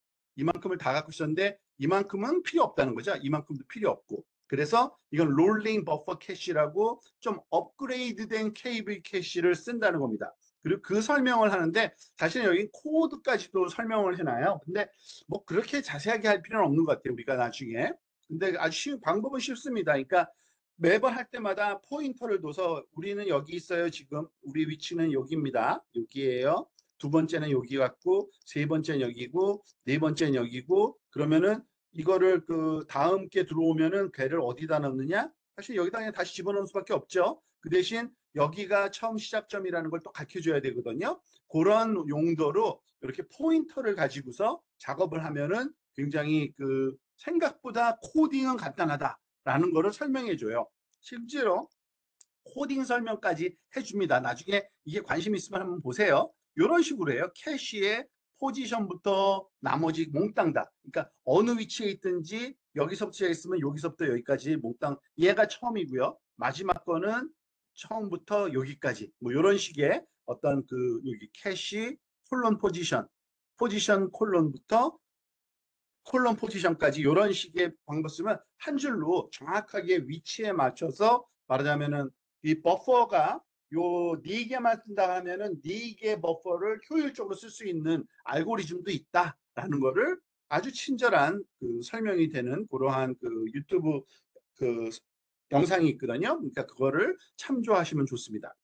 다 갖고 있었는데 이만큼은 필요 없다는 거죠. 이만큼도 필요 없고. 그래서 이건 롤링 버퍼 캐시라고 좀 업그레이드된 KV 캐시를 쓴다는 겁니다. 그리고 그 설명을 하는데 사실은 여기 코드까지도 설명을 해놔요. 근데 뭐 그렇게 자세하게 할 필요는 없는 것 같아요. 우리가 나중에. 근데 아주 쉬운 방법은 쉽습니다. 그러니까 매번 할 때마다 포인터를 둬서 우리는 여기 있어요. 지금 우리 위치는 여기입니다. 여기에요. 두 번째는 여기 같고 세 번째는 여기고 네 번째는 여기고 그러면은 이거를 그 다음 게 들어오면은 걔를 어디다 넣느냐? 사실 여기다 그냥 다시 집어넣을 수밖에 없죠. 그 대신 여기가 처음 시작점이라는 걸 또 가르쳐 줘야 되거든요. 그런 용도로 이렇게 포인터를 가지고서 작업을 하면은 굉장히 그 생각보다 코딩은 간단하다라는 거를 설명해 줘요. 실제로 코딩 설명까지 해줍니다. 나중에 이게 관심 있으면 한번 보세요. 이런 식으로 해요. 캐시의 포지션부터 나머지 몽땅 다. 그러니까 어느 위치에 있든지 여기서부터 있으면 여기서부터 여기까지 몽땅. 얘가 처음이고요. 마지막 거는 처음부터 여기까지. 뭐 이런 식의 어떤 그 여기 캐시 콜론 포지션 콜론부터 콜론 포지션까지 이런 식의 방법 쓰면 한 줄로 정확하게 위치에 맞춰서 말하자면은 이 버퍼가 요 4개만 쓴다 하면은 4개 버퍼를 효율적으로 쓸 수 있는 알고리즘도 있다라는 거를 아주 친절한 그 설명이 되는 그러한 그 유튜브 그 영상이 있거든요. 그러니까 그거를 참조하시면 좋습니다.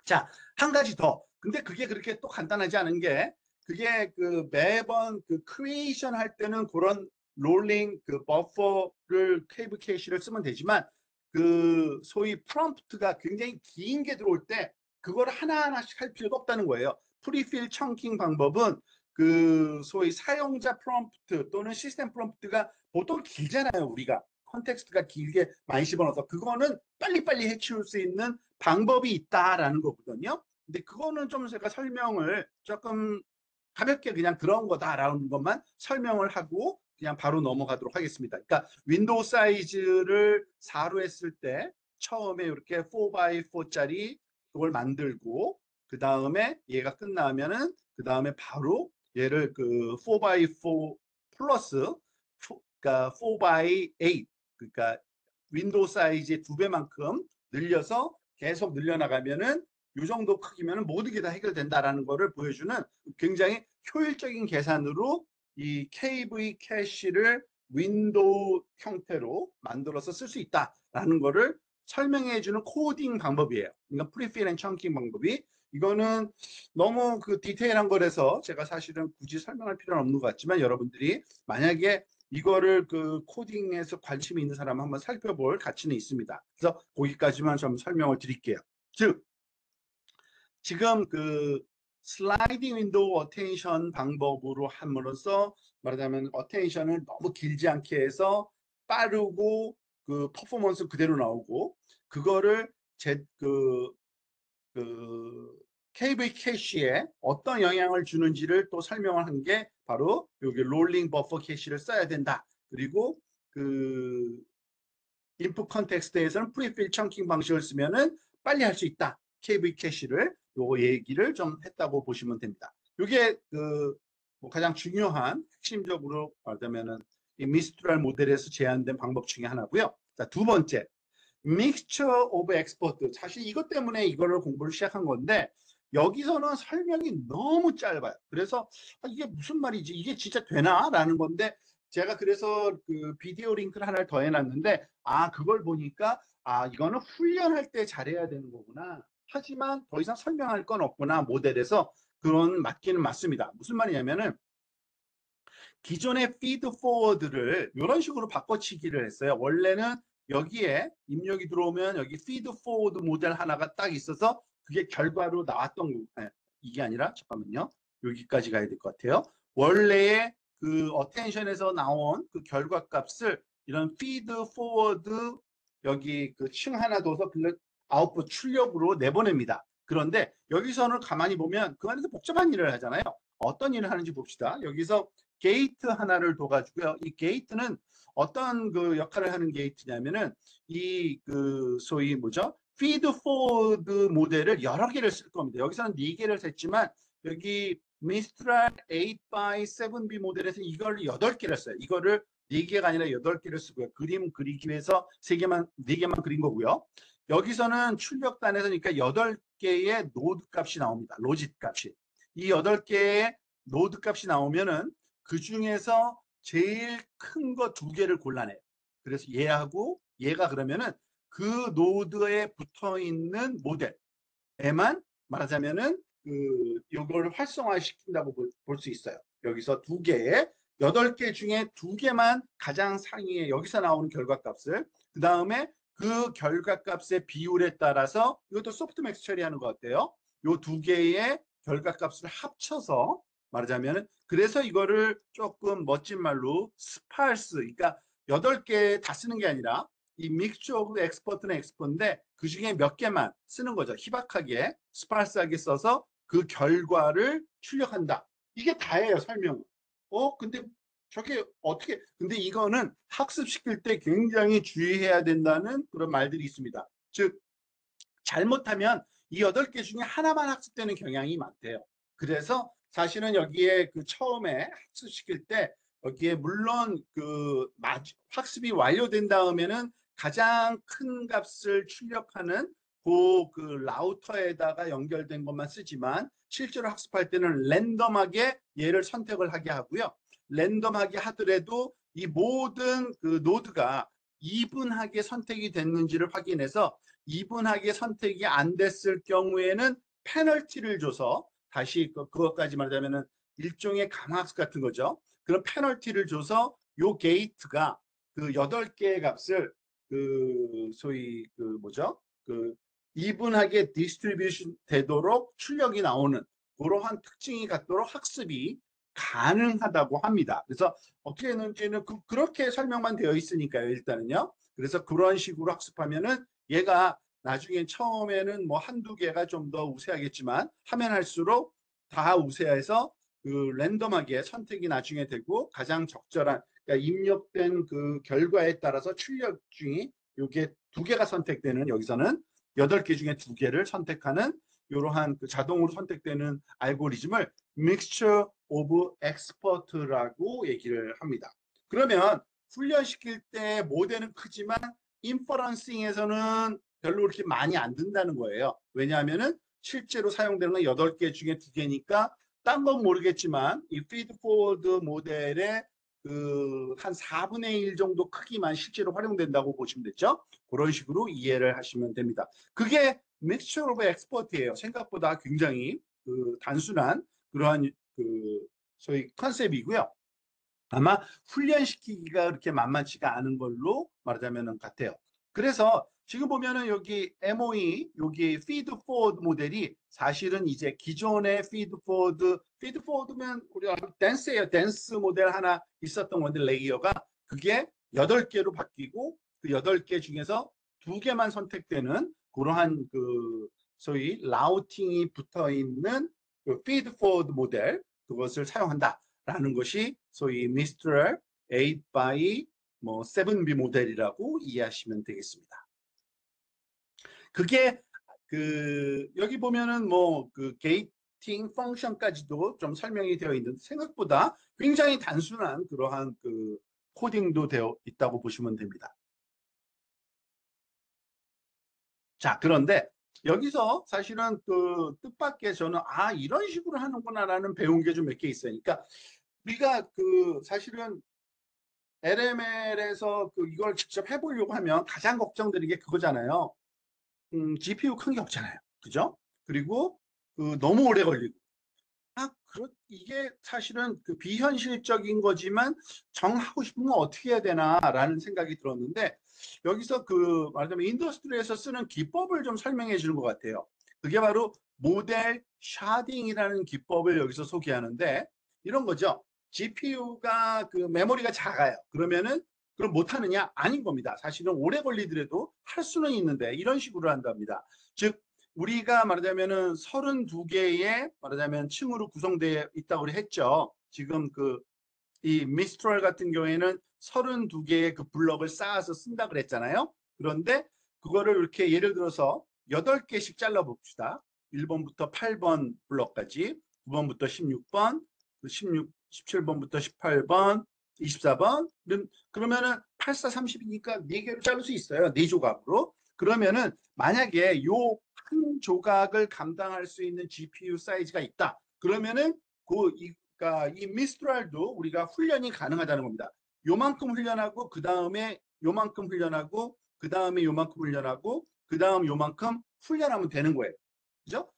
자, 한 가지 더. 근데 그게 그렇게 또 간단하지 않은 게 그게 그 매번 그 크리에이션 할 때는 그런 롤링 그 버퍼를 케이블 캐시를 쓰면 되지만 그 소위 프롬프트가 굉장히 긴 게 들어올 때 그걸 하나하나씩 할 필요가 없다는 거예요. 프리필 청킹 방법은 그 소위 사용자 프롬프트 또는 시스템 프롬프트가 보통 길잖아요. 우리가 컨텍스트가 길게 많이 집어넣어서 그거는 빨리빨리 해치울 수 있는 방법이 있다라는 거거든요. 근데 그거는 좀 제가 설명을 조금 가볍게 그냥 그런 거다라는 것만 설명을 하고 그냥 바로 넘어가도록 하겠습니다. 그러니까 윈도우 사이즈를 4로 했을 때 처음에 이렇게 4x4짜리 그걸 만들고 그 다음에 얘가 끝나면은 그 다음에 바로 얘를 그 4x4 플러스 그러니까 4x8 그러니까 윈도우 사이즈의 2배만큼 늘려서 계속 늘려나가면은 이 정도 크기면 모든 게 다 해결된다라는 거를 보여주는 굉장히 효율적인 계산으로 이 KV 캐시를 윈도우 형태로 만들어서 쓸 수 있다라는 거를 설명해 주는 코딩 방법이에요. 그러니까 프리필 앤 청킹 방법이. 이거는 너무 그 디테일한 거라서 제가 사실은 굳이 설명할 필요는 없는 것 같지만, 여러분들이 만약에 이거를 그 코딩에서 관심이 있는 사람 한번 살펴볼 가치는 있습니다. 그래서 거기까지만 좀 설명을 드릴게요. 즉, 지금 그 슬라이딩 윈도우 어텐션 방법으로 함으로써 말하자면 어텐션을 너무 길지 않게 해서 빠르고 그 퍼포먼스 그대로 나오고, 그거를 그 KV 캐시에 어떤 영향을 주는지를 또 설명을 한 게 바로 여기 롤링 버퍼 캐시를 써야 된다. 그리고 그 인풋 컨텍스트에서는 프리필 청킹 방식을 쓰면은 빨리 할 수 있다. KV 캐시를 요 얘기를 좀 했다고 보시면 됩니다. 이게 그뭐 가장 중요한 핵심적으로 말하자면은 이 미스트랄 모델에서 제안된 방법 중에 하나고요. 자, 두 번째, 믹스처 오브 엑스퍼트. 사실 이것 때문에 이거를 공부를 시작한 건데, 여기서는 설명이 너무 짧아요. 그래서 이게 무슨 말이지, 이게 진짜 되나? 라는 건데, 제가 그래서 그 비디오 링크를 하나를 더 해놨는데, 그걸 보니까 이거는 훈련할 때 잘해야 되는 거구나. 하지만 더 이상 설명할 건 없구나, 모델에서. 그런 맞기는 맞습니다. 무슨 말이냐면은 기존의 피드 포워드를 이런 식으로 바꿔치기를 했어요. 원래는 여기에 입력이 들어오면 여기 피드 포워드 모델 하나가 딱 있어서 그게 결과로 나왔던 거. 이게 아니라 잠깐만요. 여기까지 가야 될 것 같아요. 원래의 그 어텐션에서 나온 그 결과 값을 이런 피드 포워드 여기 그 층 하나 둬서 아웃풋 출력으로 내보냅니다. 그런데 여기서는 가만히 보면 그 안에서 복잡한 일을 하잖아요. 어떤 일을 하는지 봅시다. 여기서 게이트 하나를 둬가지고요. 이 게이트는 어떤 그 역할을 하는 게이트냐면은 이 그 소위 뭐죠? 피드 포워드 모델을 여러 개를 쓸 겁니다. 여기서는 4개를 셌지만 여기 미스트랄 8x7B 모델에서 이걸 8개를 써요. 이거를 4개가 아니라 8개를 쓰고요. 그림 그리기 위해서 3개만, 4개만 그린 거고요. 여기서는 출력단에서니까 8개의 노드 값이 나옵니다. 로짓 값이. 이 8개의 노드 값이 나오면은 그 중에서 제일 큰 거 2개를 골라내요. 그래서 얘하고 얘가 그러면은 그 노드에 붙어 있는 모델에만 말하자면은 그 이걸 활성화시킨다고 볼 수 있어요. 여기서 2개의 8개 중에 2개만 가장 상위에 여기서 나오는 결과값을, 그 다음에 그 결과값의 비율에 따라서 이것도 소프트맥스 처리하는 것 같아요. 요 2개의 결과값을 합쳐서 말하자면, 그래서 이거를 조금 멋진 말로 스파르스, 그러니까 8개 다 쓰는 게 아니라 이 믹스 오브 엑스퍼트는 엑스퍼인데 그 중에 몇 개만 쓰는 거죠. 희박하게 스파르스하게 써서 그 결과를 출력한다. 이게 다예요, 설명은. 근데 저게 어떻게, 근데 이거는 학습시킬 때 굉장히 주의해야 된다는 그런 말들이 있습니다. 즉, 잘못하면 이 8개 중에 하나만 학습되는 경향이 많대요. 그래서 사실은 여기에 그 처음에 학습시킬 때 여기에 물론 그 학습이 완료된 다음에는 가장 큰 값을 출력하는 그 라우터에다가 연결된 것만 쓰지만, 실제로 학습할 때는 랜덤하게 얘를 선택을 하게 하고요. 랜덤하게 하더라도 이 모든 그 노드가 이분하게 선택이 됐는지를 확인해서, 이분하게 선택이 안 됐을 경우에는 페널티를 줘서, 다시 그것까지 말하자면은 일종의 강화학습 같은 거죠. 그런 페널티를 줘서 요 게이트가 그 8개의 값을 그 소위 그 뭐죠? 그 이분하게 디스트리뷰션 되도록 출력이 나오는 그러한 특징이 갖도록 학습이 가능하다고 합니다. 그래서 어떻게 했는지는 그렇게 설명만 되어 있으니까요, 일단은요. 그래서 그런 식으로 학습하면은 얘가 나중에 처음에는 뭐 한두 개가 좀 더 우세하겠지만 하면 할수록 다 우세해서 그 랜덤하게 선택이 나중에 되고, 가장 적절한, 그러니까 입력된 그 결과에 따라서 출력 중이 요게 2개가 선택되는, 여기서는 8개 중에 2개를 선택하는 이러한 그 자동으로 선택되는 알고리즘을 믹스처 오브 엑스퍼트라고 얘기를 합니다. 그러면 훈련시킬 때 모델은 크지만 인퍼런싱에서는 별로 그렇게 많이 안 든다는 거예요. 왜냐하면은 실제로 사용되는 건 8개 중에 2개니까 딴 건 모르겠지만 이 피드포워드 모델의 그 한 4분의 1 정도 크기만 실제로 활용된다고 보시면 되죠. 그런 식으로 이해를 하시면 됩니다. 그게 믹스처 오브 엑스퍼트예요. 생각보다 굉장히 그 단순한 그러한 그 소위 컨셉이고요. 아마 훈련시키기가 그렇게 만만치가 않은 걸로 말하자면 같아요. 그래서 지금 보면은 여기 MOE, 여기 feed forward 모델이 사실은 이제 기존의 feed forward면 우리가 댄스예요. 댄스 모델 하나 있었던 건데 레이어가 그게 8개로 바뀌고 그 8개 중에서 2개만 선택되는 그러한 그 소위 라우팅이 붙어 있는 그 feed forward 모델 그것을 사용한다라는 것이 소위 미스트럴 8 by 뭐 7B 모델이라고 이해하시면 되겠습니다. 그게 그 여기 보면은 뭐 그 게이팅 펑션까지도 좀 설명이 되어 있는데 생각보다 굉장히 단순한 그러한 그 코딩도 되어 있다고 보시면 됩니다. 자, 그런데 여기서 사실은 그 뜻밖의 저는 아 이런 식으로 하는구나라는 배운 게 좀 몇 개 있어요. 그러니까 우리가 그 사실은 LML에서 그 이걸 직접 해보려고 하면 가장 걱정되는 게 그거잖아요. GPU 큰 게 없잖아요. 그죠? 그리고 그 너무 오래 걸리고. 이게 사실은 그 비현실적인 거지만 정하고 싶으면 어떻게 해야 되나라는 생각이 들었는데 여기서 그 말하자면 인더스트리에서 쓰는 기법을 좀 설명해 주는 것 같아요. 그게 바로 모델 샤딩이라는 기법을 여기서 소개하는데 이런 거죠. GPU가 그 메모리가 작아요. 그러면은 그럼 못하느냐? 아닌 겁니다. 사실은 오래 걸리더라도 할 수는 있는데 이런 식으로 한답니다. 즉 우리가 말하자면은 32개의 말하자면 층으로 구성되어 있다고 했죠. 지금 그 이 미스트럴 같은 경우에는 32개의 그 블럭을 쌓아서 쓴다 그랬잖아요. 그런데 그거를 이렇게 예를 들어서 8개씩 잘라 봅시다. 1번부터 8번 블럭까지, 9번부터 16번, 17번부터 18번, 24번. 그러면은 8, 4, 30이니까 4개로 자를 수 있어요. 4조각으로. 그러면은 만약에 요 한 조각을 감당할 수 있는 GPU 사이즈가 있다. 그러면은 그러니까 이 미스트랄도 우리가 훈련이 가능하다는 겁니다. 요만큼 훈련하고 그 다음에 요만큼 훈련하고 그 다음에 요만큼 훈련하고 그 다음 요만큼 훈련하면 되는 거예요. 그죠?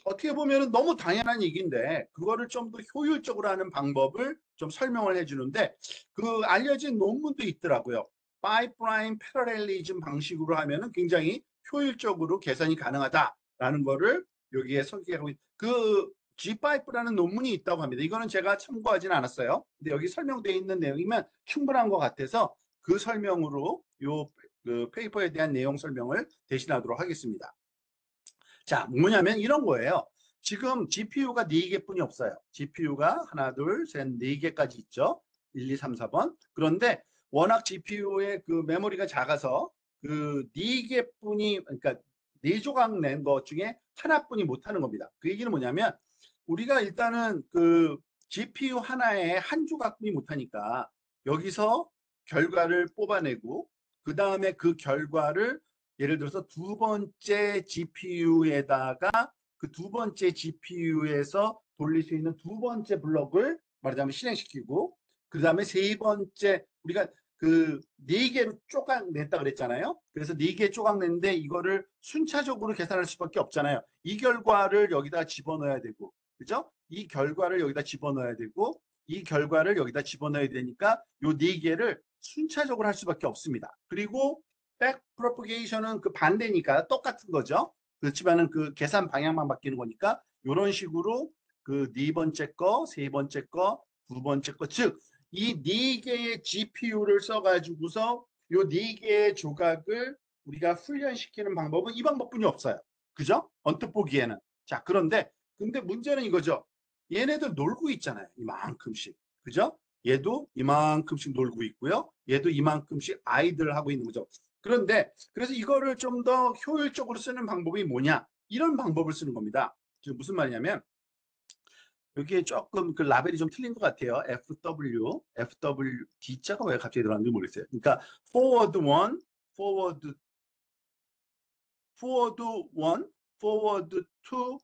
어떻게 보면 너무 당연한 얘기인데 그거를 좀 더 효율적으로 하는 방법을 좀 설명을 해주는데 그 알려진 논문도 있더라고요. 파이프라인 패러렐리즘 방식으로 하면은 굉장히 효율적으로 계산이 가능하다라는 거를 여기에 소개하고 그 G5라는 논문이 있다고 합니다. 이거는 제가 참고하지는 않았어요. 근데 여기 설명되어 있는 내용이면 충분한 것 같아서 그 설명으로 그 페이퍼에 대한 내용 설명을 대신하도록 하겠습니다. 자, 뭐냐면 이런 거예요. 지금 GPU가 4개뿐이 없어요. GPU가 하나, 둘, 셋, 4개까지 있죠. 1, 2, 3, 4번. 그런데 워낙 GPU의 그 메모리가 작아서 그 4개뿐이, 그러니까 4조각 낸 것 중에 하나뿐이 못하는 겁니다. 그 얘기는 뭐냐면 우리가 일단은 그 GPU 하나에 한 조각뿐이 못하니까 여기서 결과를 뽑아내고 그 다음에 그 결과를 예를 들어서 두 번째 GPU에다가 그 두 번째 GPU에서 돌릴 수 있는 두 번째 블럭을 말하자면 실행시키고 그 다음에 세 번째 우리가 그 네 개로 쪼각냈다 그랬잖아요. 그래서 네 개 쪼각냈는데 이거를 순차적으로 계산할 수밖에 없잖아요. 이 결과를 여기다 집어넣어야 되고 그죠? 이 결과를 여기다 집어넣어야 되고 이 결과를 여기다 집어넣어야 되니까 요 네 개를 순차적으로 할 수밖에 없습니다. 그리고 백 프로포게이션은 그 반대니까 똑같은 거죠. 그렇지만은 그 계산 방향만 바뀌는 거니까 이런 식으로 그 네 번째 거, 세 번째 거, 두 번째 거, 즉 이 네 개의 GPU를 써가지고서 요 네 개의 조각을 우리가 훈련시키는 방법은 이 방법뿐이 없어요. 그죠? 언뜻 보기에는. 자, 근데 문제는 이거죠. 얘네들 놀고 있잖아요. 이만큼씩. 그죠? 얘도 이만큼씩 놀고 있고요. 얘도 이만큼씩 아이들 하고 있는 거죠. 그런데 그래서 이거를 좀 더 효율적으로 쓰는 방법이 뭐냐? 이런 방법을 쓰는 겁니다. 지금 무슨 말이냐면 여기에 조금 그 라벨이 좀 틀린 것 같아요. FW, D자가 왜 갑자기 들어갔는지 모르겠어요. 그러니까 forward 1, forward 1, forward 2,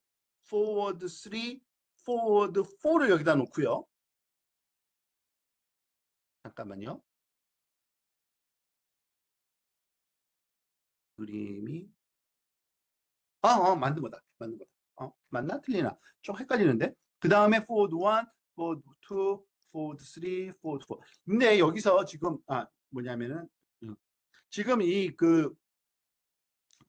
forward 3, forward 4를 여기다 놓고요. 잠깐만요. 그림이 맞는 거다. 맞는 거다. 맞나? 틀리나? 좀 헷갈리는데. 그 다음에 forward 1, forward 2, forward 3, forward 4. 근데 여기서 지금 뭐냐면은 지금 이 그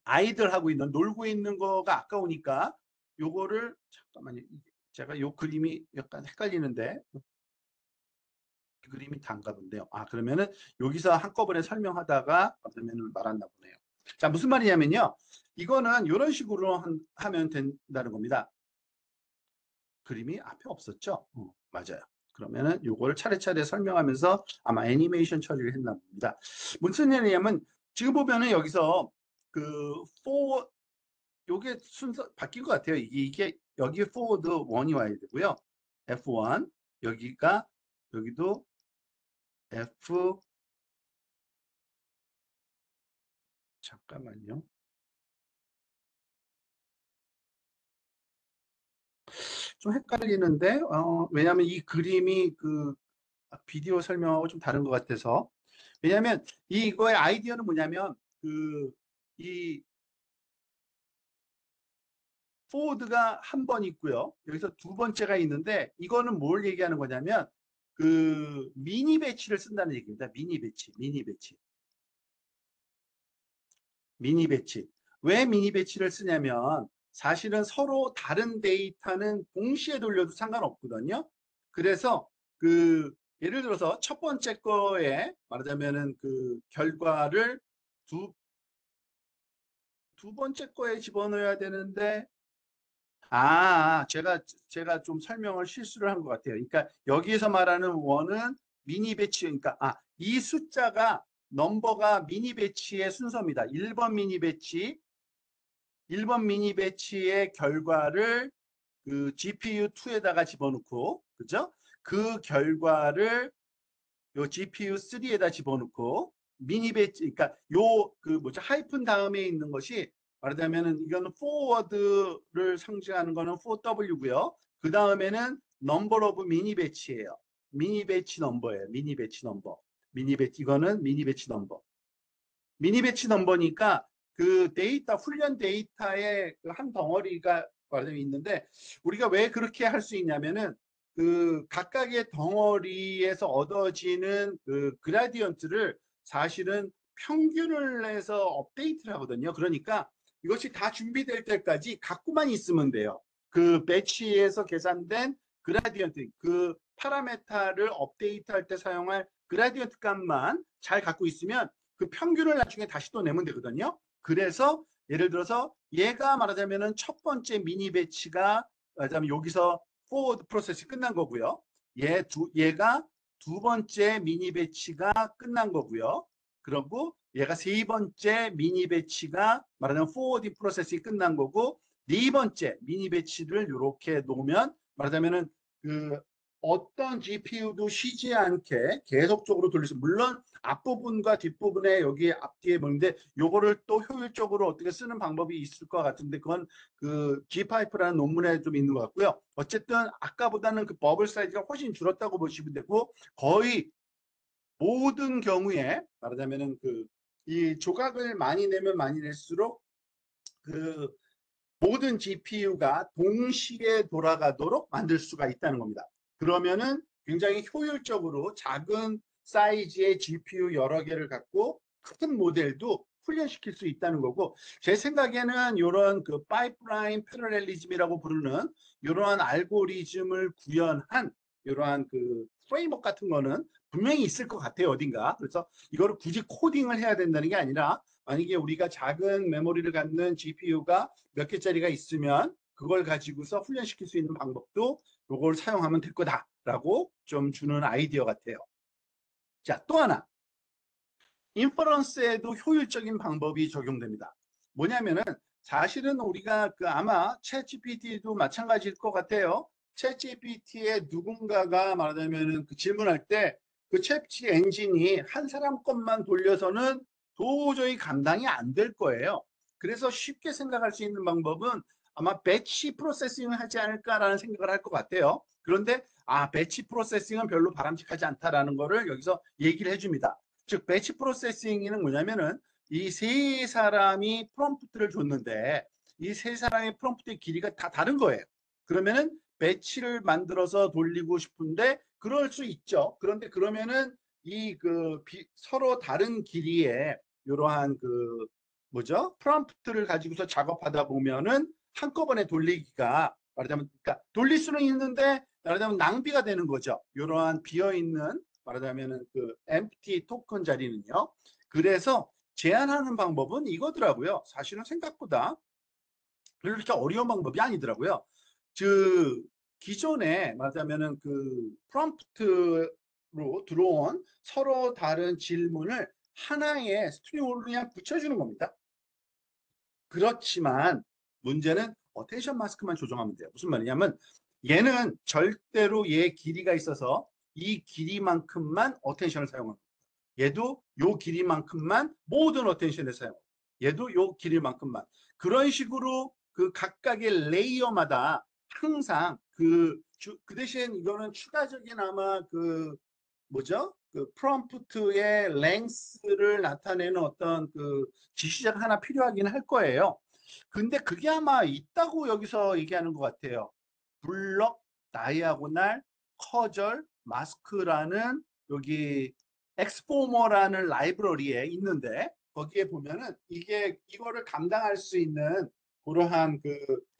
아이들 하고 있는 놀고 있는 거가 아까우니까 요거를 잠깐만요. 제가 요 그림이 약간 헷갈리는데 그림이 단가 본데요. 그러면은 여기서 한꺼번에 설명하다가 그러면은 말았나 보네요. 자, 무슨 말이냐면요. 이거는 이런 식으로 하면 된다는 겁니다. 그림이 앞에 없었죠? 맞아요. 그러면은 요걸 차례차례 설명하면서 아마 애니메이션 처리를 했나 봅니다. 무슨 얘기냐면 지금 보면은 여기서 그 for 요게 순서 바뀐 것 같아요. 이게 여기 forward 1이 와야 되고요. F1 여기도 F 잠깐만요. 좀 헷갈리는데 왜냐하면 이 그림이 그 비디오 설명하고 좀 다른 것 같아서 왜냐하면 이거의 아이디어는 뭐냐면 이 포워드가 한 번 있고요. 여기서 두 번째가 있는데 이거는 뭘 얘기하는 거냐면 그 미니 배치를 쓴다는 얘기입니다. 미니 배치. 왜 미니 배치를 쓰냐면 사실은 서로 다른 데이터는 동시에 돌려도 상관없거든요. 그래서 그 예를 들어서 첫 번째 거에 말하자면은 그 결과를 두 번째 거에 집어넣어야 되는데 제가 좀 설명을 실수를 한 것 같아요. 그러니까 여기에서 말하는 원은 미니 배치, 그러니까 이 숫자가 넘버가 미니 배치의 순서입니다. 1번 미니 배치의 결과를 그 GPU2에다가 집어넣고, 그죠? 그 결과를 요 GPU3에다 집어넣고, 미니 배치, 그러니까 하이픈 다음에 있는 것이 말하자면은 이거는 forward를 상징하는 거는 4W고요. 그 다음에는 number of 미니 배치예요. 미니 배치 넘버예요. 미니 배치 넘버. 이거는 미니 배치 넘버. 미니 배치 넘버니까 그 데이터, 훈련 데이터의 그한 덩어리가 말하자면 있는데 우리가 왜 그렇게 할 수 있냐면은 그 각각의 덩어리에서 얻어지는 그 그라디언트를 사실은 평균을 내서 업데이트를 하거든요. 그러니까 이것이 다 준비될 때까지 갖고만 있으면 돼요. 그 배치에서 계산된 그라디언트, 그 파라메타를 업데이트할 때 사용할 그라디언트 값만 잘 갖고 있으면 그 평균을 나중에 다시 또 내면 되거든요. 그래서 예를 들어서 얘가 말하자면은 첫 번째 미니 배치가 말하자면 여기서 forward 프로세스 끝난 거고요. 얘가 두 번째 미니 배치가 끝난 거고요. 그리고 얘가 세 번째 미니 배치가 말하자면 forward 프로세스가 끝난 거고 네 번째 미니 배치를 이렇게 놓으면 말하자면은 그 어떤 GPU도 쉬지 않게 계속적으로 돌릴 수 물론 앞부분과 뒷부분에 여기 앞뒤에 보는데 요거를 또 효율적으로 어떻게 쓰는 방법이 있을 것 같은데 그건 그 G파이프라는 논문에 좀 있는 것 같고요. 어쨌든 아까보다는 그 버블 사이즈가 훨씬 줄었다고 보시면 되고 거의 모든 경우에 말하자면은 그 이 조각을 많이 내면 많이 낼수록 그 모든 GPU가 동시에 돌아가도록 만들 수가 있다는 겁니다. 그러면은 굉장히 효율적으로 작은 사이즈의 GPU 여러 개를 갖고 큰 모델도 훈련시킬 수 있다는 거고 제 생각에는 이런 그 파이프라인 패러렐리즘이라고 부르는 이러한 알고리즘을 구현한 이러한 그 프레임워크 같은 거는 분명히 있을 것 같아요 어딘가. 그래서 이거를 굳이 코딩을 해야 된다는 게 아니라 만약에 우리가 작은 메모리를 갖는 GPU가 몇 개짜리가 있으면 그걸 가지고서 훈련시킬 수 있는 방법도 이걸 사용하면 될 거다라고 좀 주는 아이디어 같아요. 자, 또 하나. 인퍼런스에도 효율적인 방법이 적용됩니다. 뭐냐면은 사실은 우리가 그 아마 챗GPT도 마찬가지일 것 같아요. 챗GPT에 누군가가 말하자면은 그 질문할 때 그 챗GPT 엔진이 한 사람 것만 돌려서는 도저히 감당이 안 될 거예요. 그래서 쉽게 생각할 수 있는 방법은 아마 배치 프로세싱을 하지 않을까라는 생각을 할 것 같아요. 그런데 배치 프로세싱은 별로 바람직하지 않다라는 거를 여기서 얘기를 해줍니다. 즉 배치 프로세싱은 뭐냐면은 이 세 사람이 프롬프트를 줬는데 이 세 사람의 프롬프트의 길이가 다 다른 거예요. 그러면은 배치를 만들어서 돌리고 싶은데 그럴 수 있죠. 그런데 그러면은 이 서로 다른 길이의 이러한 뭐죠? 프롬프트를 가지고서 작업하다 보면은 한꺼번에 돌리기가 말하자면 그러니까 돌릴 수는 있는데 말하자면 낭비가 되는 거죠. 이러한 비어 있는 말하자면은 empty 토큰 자리는요. 그래서 제한하는 방법은 이거더라고요. 사실은 생각보다 별로 그렇게 어려운 방법이 아니더라고요. 기존에 말하자면은 프롬프트로 들어온 서로 다른 질문을 하나의 스트링으로 그냥 붙여주는 겁니다. 그렇지만 문제는 어텐션 마스크만 조정하면 돼요. 무슨 말이냐면 얘는 절대로 얘 길이가 있어서 이 길이만큼만 어텐션을 사용합니다. 얘도 요 길이만큼만 모든 어텐션을 사용. 얘도 요 길이만큼만. 그런 식으로 각각의 레이어마다 항상 그 대신 이거는 추가적인 아마 뭐죠? 프롬프트의 랭스를 나타내는 어떤 지시자가 하나 필요하긴 할 거예요. 근데 그게 아마 있다고 여기서 얘기하는 것 같아요. 블럭, 다이아고날, 커절, 마스크라는 여기 엑스포머라는 라이브러리에 있는데 거기에 보면은 이거를 감당할 수 있는 그러한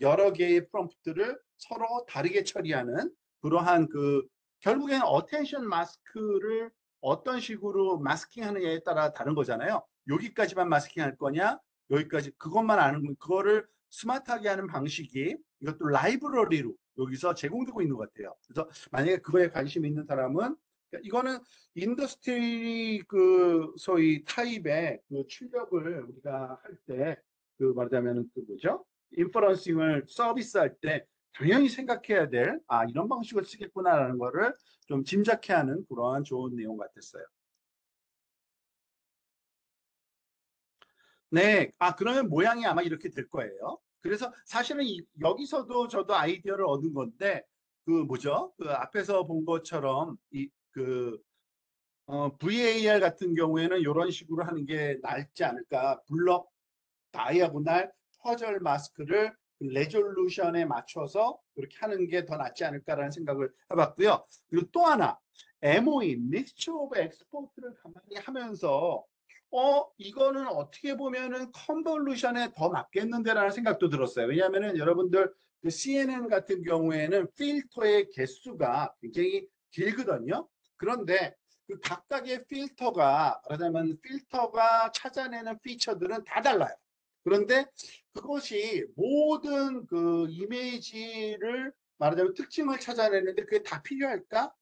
여러 개의 프롬프트를 서로 다르게 처리하는 그러한 결국에는 어텐션 마스크를 어떤 식으로 마스킹하느냐에 따라 다른 거잖아요. 여기까지만 마스킹할 거냐, 여기까지 그것만 아는 그거를 스마트하게 하는 방식이 이것도 라이브러리로 여기서 제공되고 있는 것 같아요. 그래서 만약에 그거에 관심 있는 사람은 이거는 인더스트리 소위 타입의 출력을 우리가 할 때 말하자면 뭐죠? 인퍼런싱을 서비스할 때 당연히 생각해야 될 이런 방식을 쓰겠구나라는 거를 좀 짐작케 하는 그러한 좋은 내용 같았어요. 네, 그러면 모양이 아마 이렇게 될 거예요. 그래서 사실은 여기서도 저도 아이디어를 얻은 건데, 뭐죠? 앞에서 본 것처럼, VAR 같은 경우에는 이런 식으로 하는 게 낫지 않을까. 블럭, 다이아고날, 퍼즐 마스크를 레졸루션에 맞춰서 그렇게 하는 게 더 낫지 않을까라는 생각을 해봤고요. 그리고 또 하나, MOE, Mixture of Export를 가만히 하면서 이거는 어떻게 보면은 컨볼루션에 더 맞겠는데라는 생각도 들었어요. 왜냐하면은 여러분들 CNN 같은 경우에는 필터의 개수가 굉장히 길거든요. 그런데 각각의 필터가 말하자면 필터가 찾아내는 피처들은 다 달라요. 그런데 그것이 모든 이미지를 말하자면 특징을 찾아내는데 그게 다 필요할까?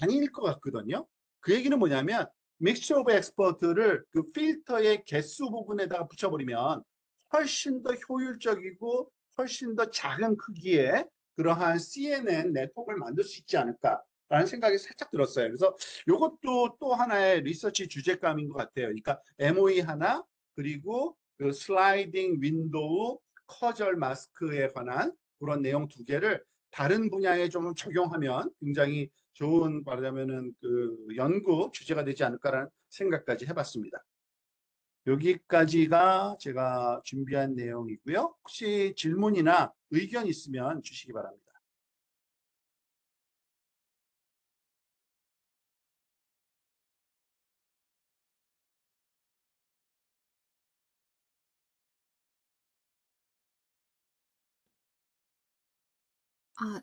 아닐 것 같거든요. 그 얘기는 뭐냐면 믹스처 오브 엑스퍼트를 필터의 개수 부분에다가 붙여버리면 훨씬 더 효율적이고 훨씬 더 작은 크기의 그러한 CNN 네트워크를 만들 수 있지 않을까라는 생각이 살짝 들었어요. 그래서 이것도 또 하나의 리서치 주제감인 것 같아요. 그러니까 MOE 하나 그리고 슬라이딩 윈도우 커절 마스크에 관한 그런 내용 두 개를 다른 분야에 좀 적용하면 굉장히 좋은 말하자면은 연구 주제가 되지 않을까라는 생각까지 해봤습니다. 여기까지가 제가 준비한 내용이고요. 혹시 질문이나 의견 있으면 주시기 바랍니다.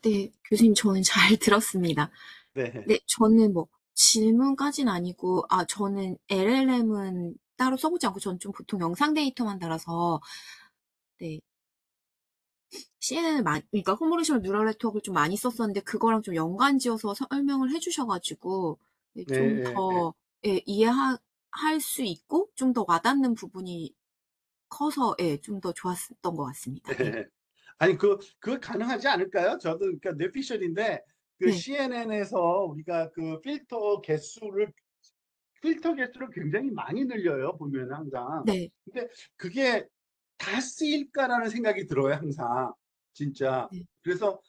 네, 교수님, 저는 잘 들었습니다. 네, 네, 저는 뭐, 질문까지는 아니고, 저는 LLM은 따로 써보지 않고, 저는 좀 보통 영상 데이터만 달아서, 네, CNN을 그러니까 컨보루셔널 뉴럴 네트워크를 좀 많이 썼었는데, 그거랑 좀 연관 지어서 설명을 해주셔가지고, 네, 네, 좀 네, 네. 더, 예, 할 수 있고, 좀 더 와닿는 부분이 커서, 예, 좀 더 좋았던 것 같습니다. 네, 네. 아니 그거 가능하지 않을까요? 저도 그러니까 뇌피셜인데 네, CNN에서 우리가 필터 개수를 굉장히 많이 늘려요 보면 항상. 네, 근데 그게 다 쓰일까라는 생각이 들어요, 항상. 진짜. 네. 그래서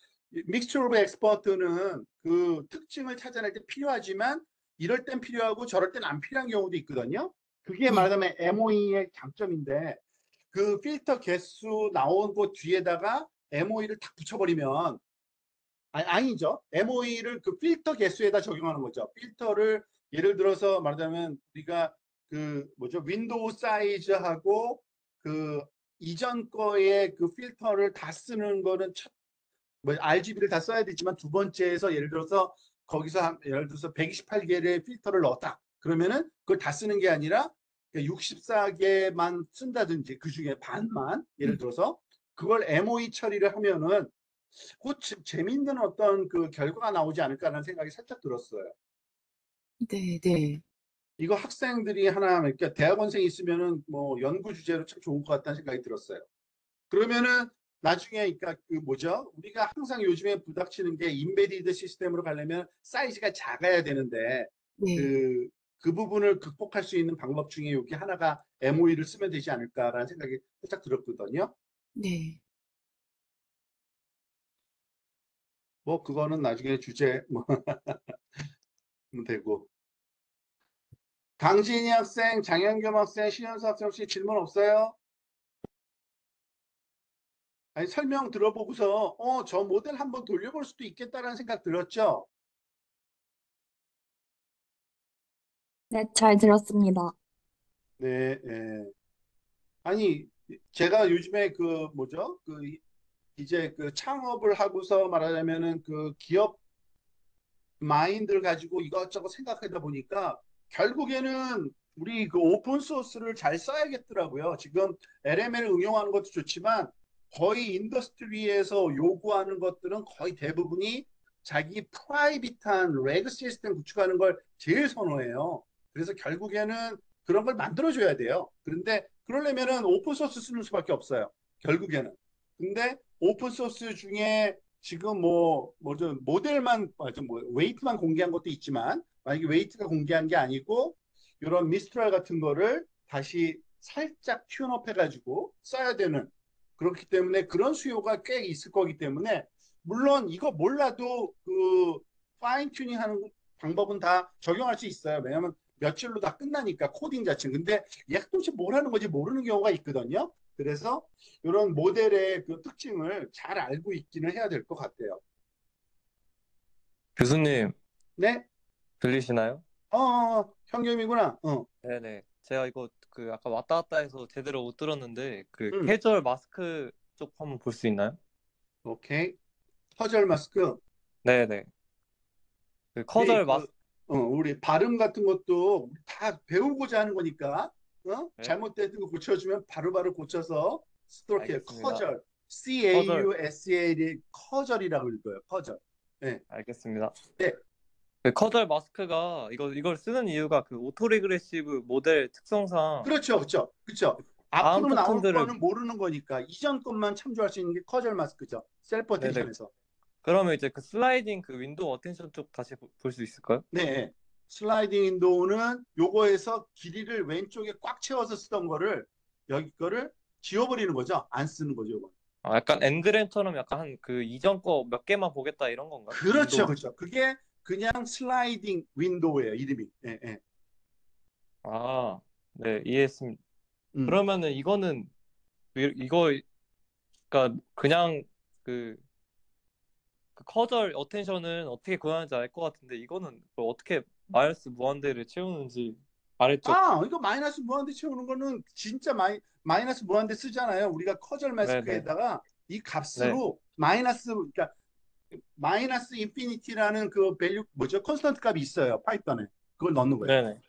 믹스처 오브 엑스퍼트는 그 특징을 찾아낼 때 필요하지만 이럴 땐 필요하고 저럴 땐 안 필요한 경우도 있거든요. 그게 네. 말하자면 MOE의 장점인데 그 필터 개수 나온 거 뒤에다가 MOE를 딱 붙여버리면 아니죠. MOE를 그 필터 개수에다 적용하는 거죠. 필터를 예를 들어서 말하자면 우리가 그 뭐죠? 윈도우 사이즈하고 그 이전 거에 그 필터를 다 쓰는 거는 뭐 RGB를 다 써야 되지만 두 번째에서 예를 들어서 거기서 예를 들어서 128개의 필터를 넣었다. 그러면은 그걸 다 쓰는 게 아니라 64개만 쓴다든지 그 중에 반만 예를 들어서 그걸 MOE 처리를 하면은 재미있는 어떤 그 결과가 나오지 않을까라는 생각이 살짝 들었어요. 네, 네. 이거 학생들이 하나, 그러니까 대학원생이 있으면은 뭐 연구 주제로 참 좋을 것 같다는 생각이 들었어요. 그러면은 나중에, 그러니까 그 뭐죠? 우리가 항상 요즘에 부닥치는 게 인베디드 시스템으로 가려면 사이즈가 작아야 되는데 네. 그, 그 부분을 극복할 수 있는 방법 중에 여기 하나가 MOE를 쓰면 되지 않을까라는 생각이 살짝 들었거든요. 네. 뭐 그거는 나중에 주제 뭐 되고. 강진희 학생, 장현겸 학생, 신현수 학생 혹시 질문 없어요? 아니, 설명 들어보고서, 저 모델 한번 돌려볼 수도 있겠다라는 생각 들었죠? 네, 잘 들었습니다. 네, 예. 아니, 제가 요즘에 그, 뭐죠? 그, 이제 그 창업을 하고서 말하자면은 그 기업 마인드를 가지고 이것저것 생각하다 보니까 결국에는 우리 그 오픈 소스를 잘 써야겠더라고요. 지금 LML을 응용하는 것도 좋지만 거의 인더스트리에서 요구하는 것들은 거의 대부분이 자기 프라이빗한 레그 시스템 구축하는 걸 제일 선호해요. 그래서 결국에는 그런 걸 만들어줘야 돼요. 그런데 그러려면은 오픈 소스 쓰는 수밖에 없어요. 결국에는. 근데 오픈 소스 중에 지금 뭐죠, 모델만, 뭐, 웨이트만 공개한 것도 있지만, 만약에 웨이트가 공개한 게 아니고, 이런 미스트랄 같은 거를 다시 살짝 튠업 해가지고 써야 되는, 그렇기 때문에 그런 수요가 꽤 있을 거기 때문에, 물론 이거 몰라도 그 파인 튜닝 하는 방법은 다 적용할 수 있어요. 왜냐하면 며칠로 다 끝나니까 코딩 자체는. 근데 얘가 도대체 뭘 하는 건지 모르는 경우가 있거든요. 그래서 이런 모델의 그 특징을 잘 알고 있기는 해야 될 것 같아요. 교수님, 네? 들리시나요? 현겸이구나. 네네. 제가 이거 그 아까 왔다 갔다 해서 제대로 못 들었는데 그 음, 캐주얼 마스크 쪽 한번 볼 수 있나요? 오케이. 퍼즐 마스크. 네네. 그 우리 커절 그, 마스크. 우리 발음 같은 것도 우리 다 배우고자 하는 거니까, 네, 잘못된 거 고쳐주면 바로바로 고쳐서 쓰도록 해요. 알겠습니다. 커절. 커절, CAUSAL이 커절이라고 읽어요. 커절. 네. 알겠습니다. 네. 그 커절 마스크가 이걸 쓰는 이유가 그 오토리그레시브 모델 특성상 그렇죠. 그렇죠. 그렇죠. 다음 앞으로 나올 패턴들을. 거는 모르는 거니까 이전 것만 참조할 수 있는 게 커절 마스크죠. 셀프 네네. 어텐션에서. 그러면 이제 그 슬라이딩 그 윈도우 어텐션 쪽 다시 볼 수 있을까요? 네. 슬라이딩 윈도우는 요거에서 길이를 왼쪽에 꽉 채워서 쓰던 거를 여기 거를 지워버리는 거죠. 안 쓰는 거죠. 요거. 아, 약간 엔그램처럼 약간 한 그 이전 거 몇 개만 보겠다 이런 건가요? 그렇죠. 윈도우. 그렇죠. 그게 그냥 슬라이딩 윈도우예요. 이름이. 예, 예. 아, 네, 이해했습니다. 음. 그러면은 이거는 이거 그러니까 그냥 그, 그 커절 어텐션은 어떻게 구하는지 알 것 같은데 이거는 뭐 어떻게 마이너스 무한대를 채우는지 아래쪽. 이거 마이너스 무한대 채우는 거는 진짜 마이너스 무한대 쓰잖아요. 우리가 커절 네네. 마스크에다가 이 네. 값으로 그러니까 마이너스 인피니티라는 그 밸류 뭐죠? 컨스턴트 값이 있어요. 파이썬에. 그걸 넣는 거예요. 네네.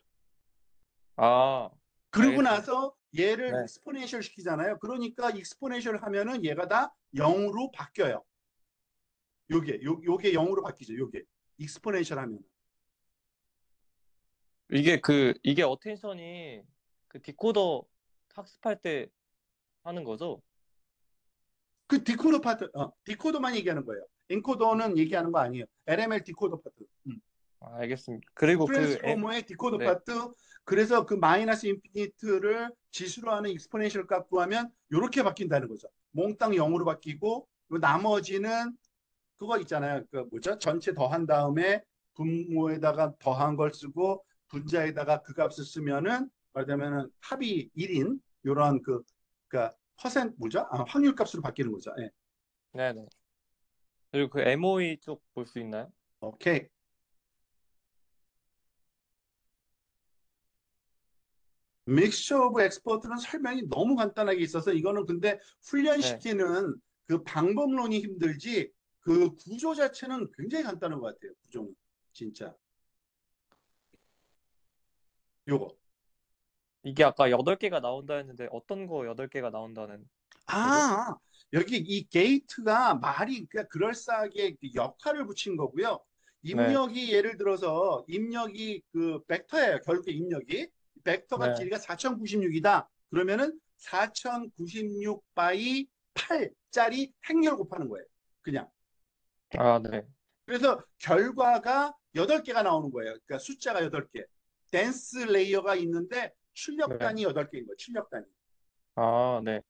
아, 그러고 알겠습니다. 나서 얘를 네. 익스포넨셜 시키잖아요. 그러니까 익스포넨셜 하면은 얘가 다 0으로 바뀌어요. 요게 0으로 바뀌죠. 요게. 익스포넨셜 하면. 이게 어텐션이 그 디코더 학습할 때 하는 거죠? 그 디코더 파트, 디코더만 얘기하는 거예요. 엔코더는 얘기하는 거 아니에요. LML 디코더 파트. 알겠습니다. 그리고 트랜스포머의 디코더 네, 파트, 그래서 그 마이너스 인피니트를 지수로 하는 익스포넨셜 값 구하면 이렇게 바뀐다는 거죠. 몽땅 0으로 바뀌고 요 나머지는 그거 있잖아요. 그 뭐죠? 전체 더한 다음에 분모에다가 더한 걸 쓰고 분자에다가 그 값을 쓰면은 말하자면은 합이 1인 요런 그러니까 퍼센트 뭐죠? 확률 값으로 바뀌는 거죠. 예. 네네. 그리고 그 MOE 쪽 볼 수 있나요? 오케이. 믹스처 오브 엑스퍼트는 설명이 너무 간단하게 있어서 이거는 근데 네. 훈련시키는 그 방법론이 힘들지 그 구조 자체는 굉장히 간단한 것 같아요. 구조는 진짜 요거. 이게 아까 8개가 나온다 했는데 어떤 거 8개가 나온다는 거죠? 아, 여기 이 게이트가 말이 그냥 그럴싸하게 그 역할을 붙인 거고요. 네, 입력이 예를 들어서 입력이 그 벡터예요. 결국에 입력이 벡터가 네. 길이가 4096이다. 그러면은 4096 바이 8짜리 행렬 곱하는 거예요. 그냥. 아, 네. 그래서 결과가 8개가 나오는 거예요. 그러니까 숫자가 8개. 댄스 레이어가 있는데 네. 출력단이 8개인 거예요. 출력단이. 아, 네.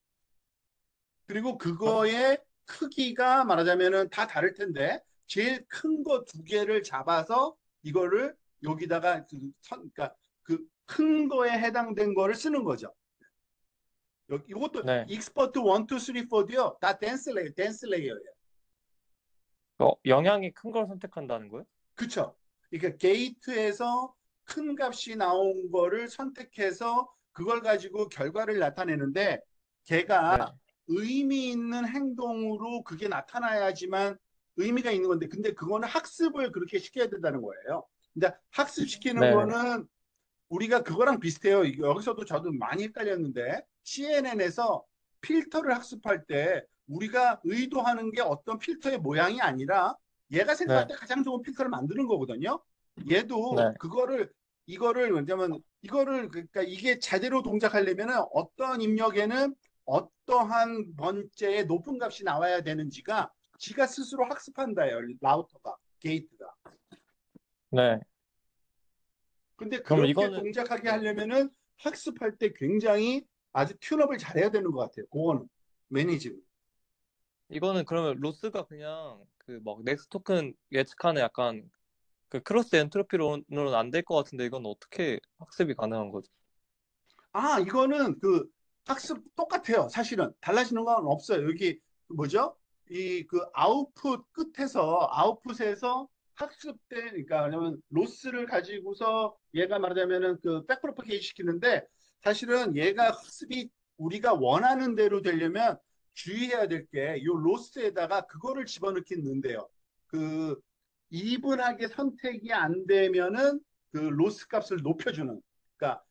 그리고 어, 그거의 크기가 말하자면은 다 다를 텐데 제일 큰 거 2개를 잡아서 이거를 여기다가 그러니까 그 큰 거에 해당된 거를 쓰는 거죠. 이것도 네. 익스퍼트 1, 2, 3, 4도요. 다 댄스 레이어예요. 영향이 큰 걸 선택한다는 거예요? 그쵸? 그러니까 게이트에서 큰 값이 나온 거를 선택해서 그걸 가지고 결과를 나타내는데 네. 걔가 의미 있는 행동으로 그게 나타나야지만 의미가 있는 건데 근데 그거는 학습을 그렇게 시켜야 된다는 거예요. 근데 학습시키는 네. 거는 우리가 그거랑 비슷해요. 여기서도 저도 많이 헷갈렸는데 CNN에서 필터를 학습할 때 우리가 의도하는 게 어떤 필터의 모양이 아니라 얘가 생각할 네. 때 가장 좋은 필터를 만드는 거거든요. 얘도 네. 이거를 왜냐면 이거를 그러니까 이게 제대로 동작하려면은 어떤 입력에는 어떠한 번째의 높은 값이 나와야 되는지가 지가 스스로 학습한다요. 라우터가 게이트가. 네. 근데 그럼 그렇게 이거는 동작하게 네. 하려면은 학습할 때 굉장히 아주 튠업을 잘해야 되는 것 같아요. 그거는 매니지는. 이거는 그러면 로스가 그냥 그 막 넥스 토큰 예측하는 약간 그 크로스 엔트로피로는 안 될 것 같은데 이건 어떻게 학습이 가능한 거죠? 이거는 그 학습 똑같아요. 사실은 달라지는 건 없어요. 여기 그 뭐죠? 이 그 아웃풋에서 학습된 그러니까 왜냐면 로스를 가지고서 얘가 말하자면은 그 백프로파게이션 시키는데 사실은 얘가 학습이 우리가 원하는 대로 되려면 주의해야 될 게 요 로스에다가 그거를 집어넣기는데요. 그 이분하게 선택이 안 되면은 그 로스 값을 높여주는 그러니까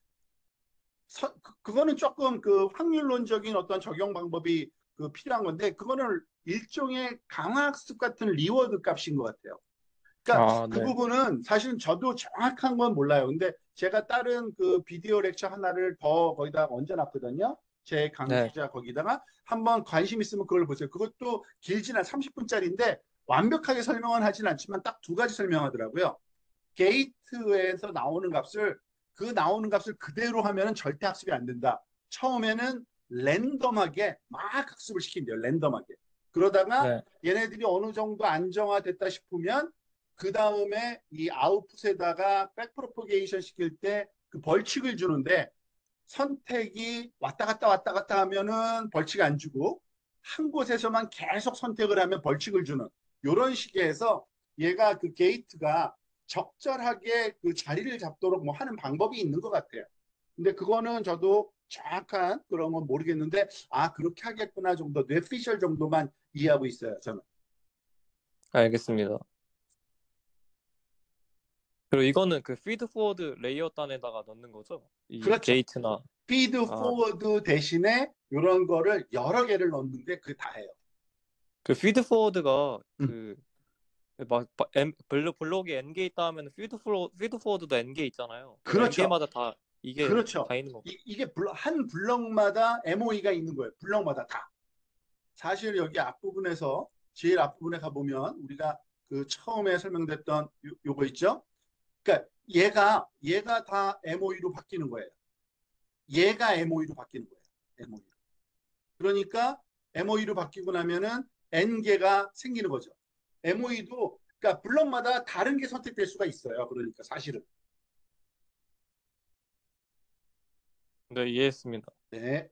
그거는 조금 그 확률론적인 어떤 적용 방법이 그 필요한 건데 그거는 일종의 강화학습 같은 리워드 값인 것 같아요. 그러니까 아, 그 네. 부분은 사실은 저도 정확한 건 몰라요. 근데 제가 다른 그 비디오 렉처 하나를 더 거기다 얹어놨거든요. 제 네. 강좌 거기다가 한번 관심 있으면 그걸 보세요. 그것도 길진 한 30분짜리인데 완벽하게 설명은 하진 않지만 딱 2가지 설명하더라고요. 게이트에서 나오는 값을 그 나오는 값을 그대로 하면은 절대 학습이 안 된다. 처음에는 랜덤하게 막 학습을 시킨대요. 랜덤하게. 그러다가 네. 얘네들이 어느 정도 안정화됐다 싶으면 그 다음에 이 아웃풋에다가 백프로포게이션 시킬 때 그 벌칙을 주는데 선택이 왔다 갔다 하면은 벌칙 안 주고 한 곳에서만 계속 선택을 하면 벌칙을 주는 이런 식에서 얘가 그 게이트가 적절하게 그 자리를 잡도록 뭐 하는 방법이 있는 것 같아요. 근데 그거는 저도 정확한 그런 건 모르겠는데 그렇게 하겠구나 정도 뇌피셜 정도만 이해하고 있어요 저는. 알겠습니다. 그리고 이거는 그 피드 포워드 레이어 단에다가 넣는 거죠? 이 그렇죠. 게이트나 피드 아, 포워드 대신에 이런 거를 여러 개를 넣는데 그게 다예요. 그 피드 포워드가 음, 막 블록에 N개 있다 하면 피드 포워드도 N개 있잖아요. 그럼 그렇죠. N개마다 다 이게 그렇죠. 다 있는 거. 이게 한 블럭마다 MOE가 있는 거예요. 블럭마다 다. 사실 여기 앞부분에서 제일 앞부분에 가보면 우리가 그 처음에 설명됐던 요거 있죠? 그러니까 얘가 다 MOE로 바뀌는 거예요. 얘가 MOE로 바뀌는 거예요. MOE. 그러니까 MOE로 바뀌고 나면은 N개가 생기는 거죠. MOE도 그러니까 블럭마다 다른 게 선택될 수가 있어요. 그러니까 사실은. 네, 이해했습니다. 네.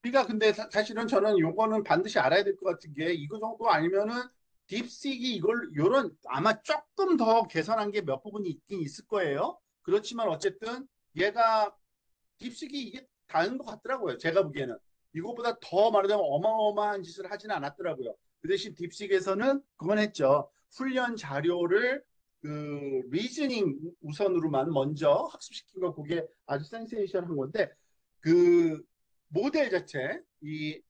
우리가 근데 사실은 저는 요거는 반드시 알아야 될 것 같은 게 이거 정도 아니면은 딥식이 이걸 요런 아마 조금 더 개선한 게 몇 부분이 있긴 있을 거예요. 그렇지만 어쨌든 얘가 딥식이 이게 다른 것 같더라고요. 제가 보기에는 이거보다 더 말하자면 어마어마한 짓을 하지는 않았더라고요. 그 대신 딥식에서는 그건 했죠. 훈련 자료를 그 리즈닝 우선으로만 먼저 학습시킨 거 그게 아주 센세이션한 건데 그 모델 자체 이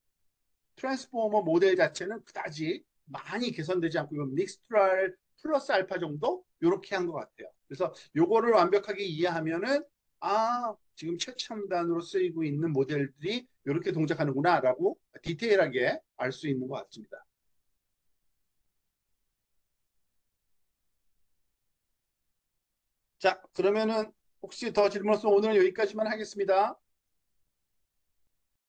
트랜스포머 모델 자체는 그다지 많이 개선되지 않고 이건 믹스트랄 플러스 알파 정도 이렇게 한 것 같아요. 그래서 요거를 완벽하게 이해하면은 아 지금 최첨단으로 쓰이고 있는 모델들이 이렇게 동작하는구나라고 디테일하게 알 수 있는 것 같습니다. 자 그러면은 혹시 더 질문 없으면 오늘은 여기까지만 하겠습니다.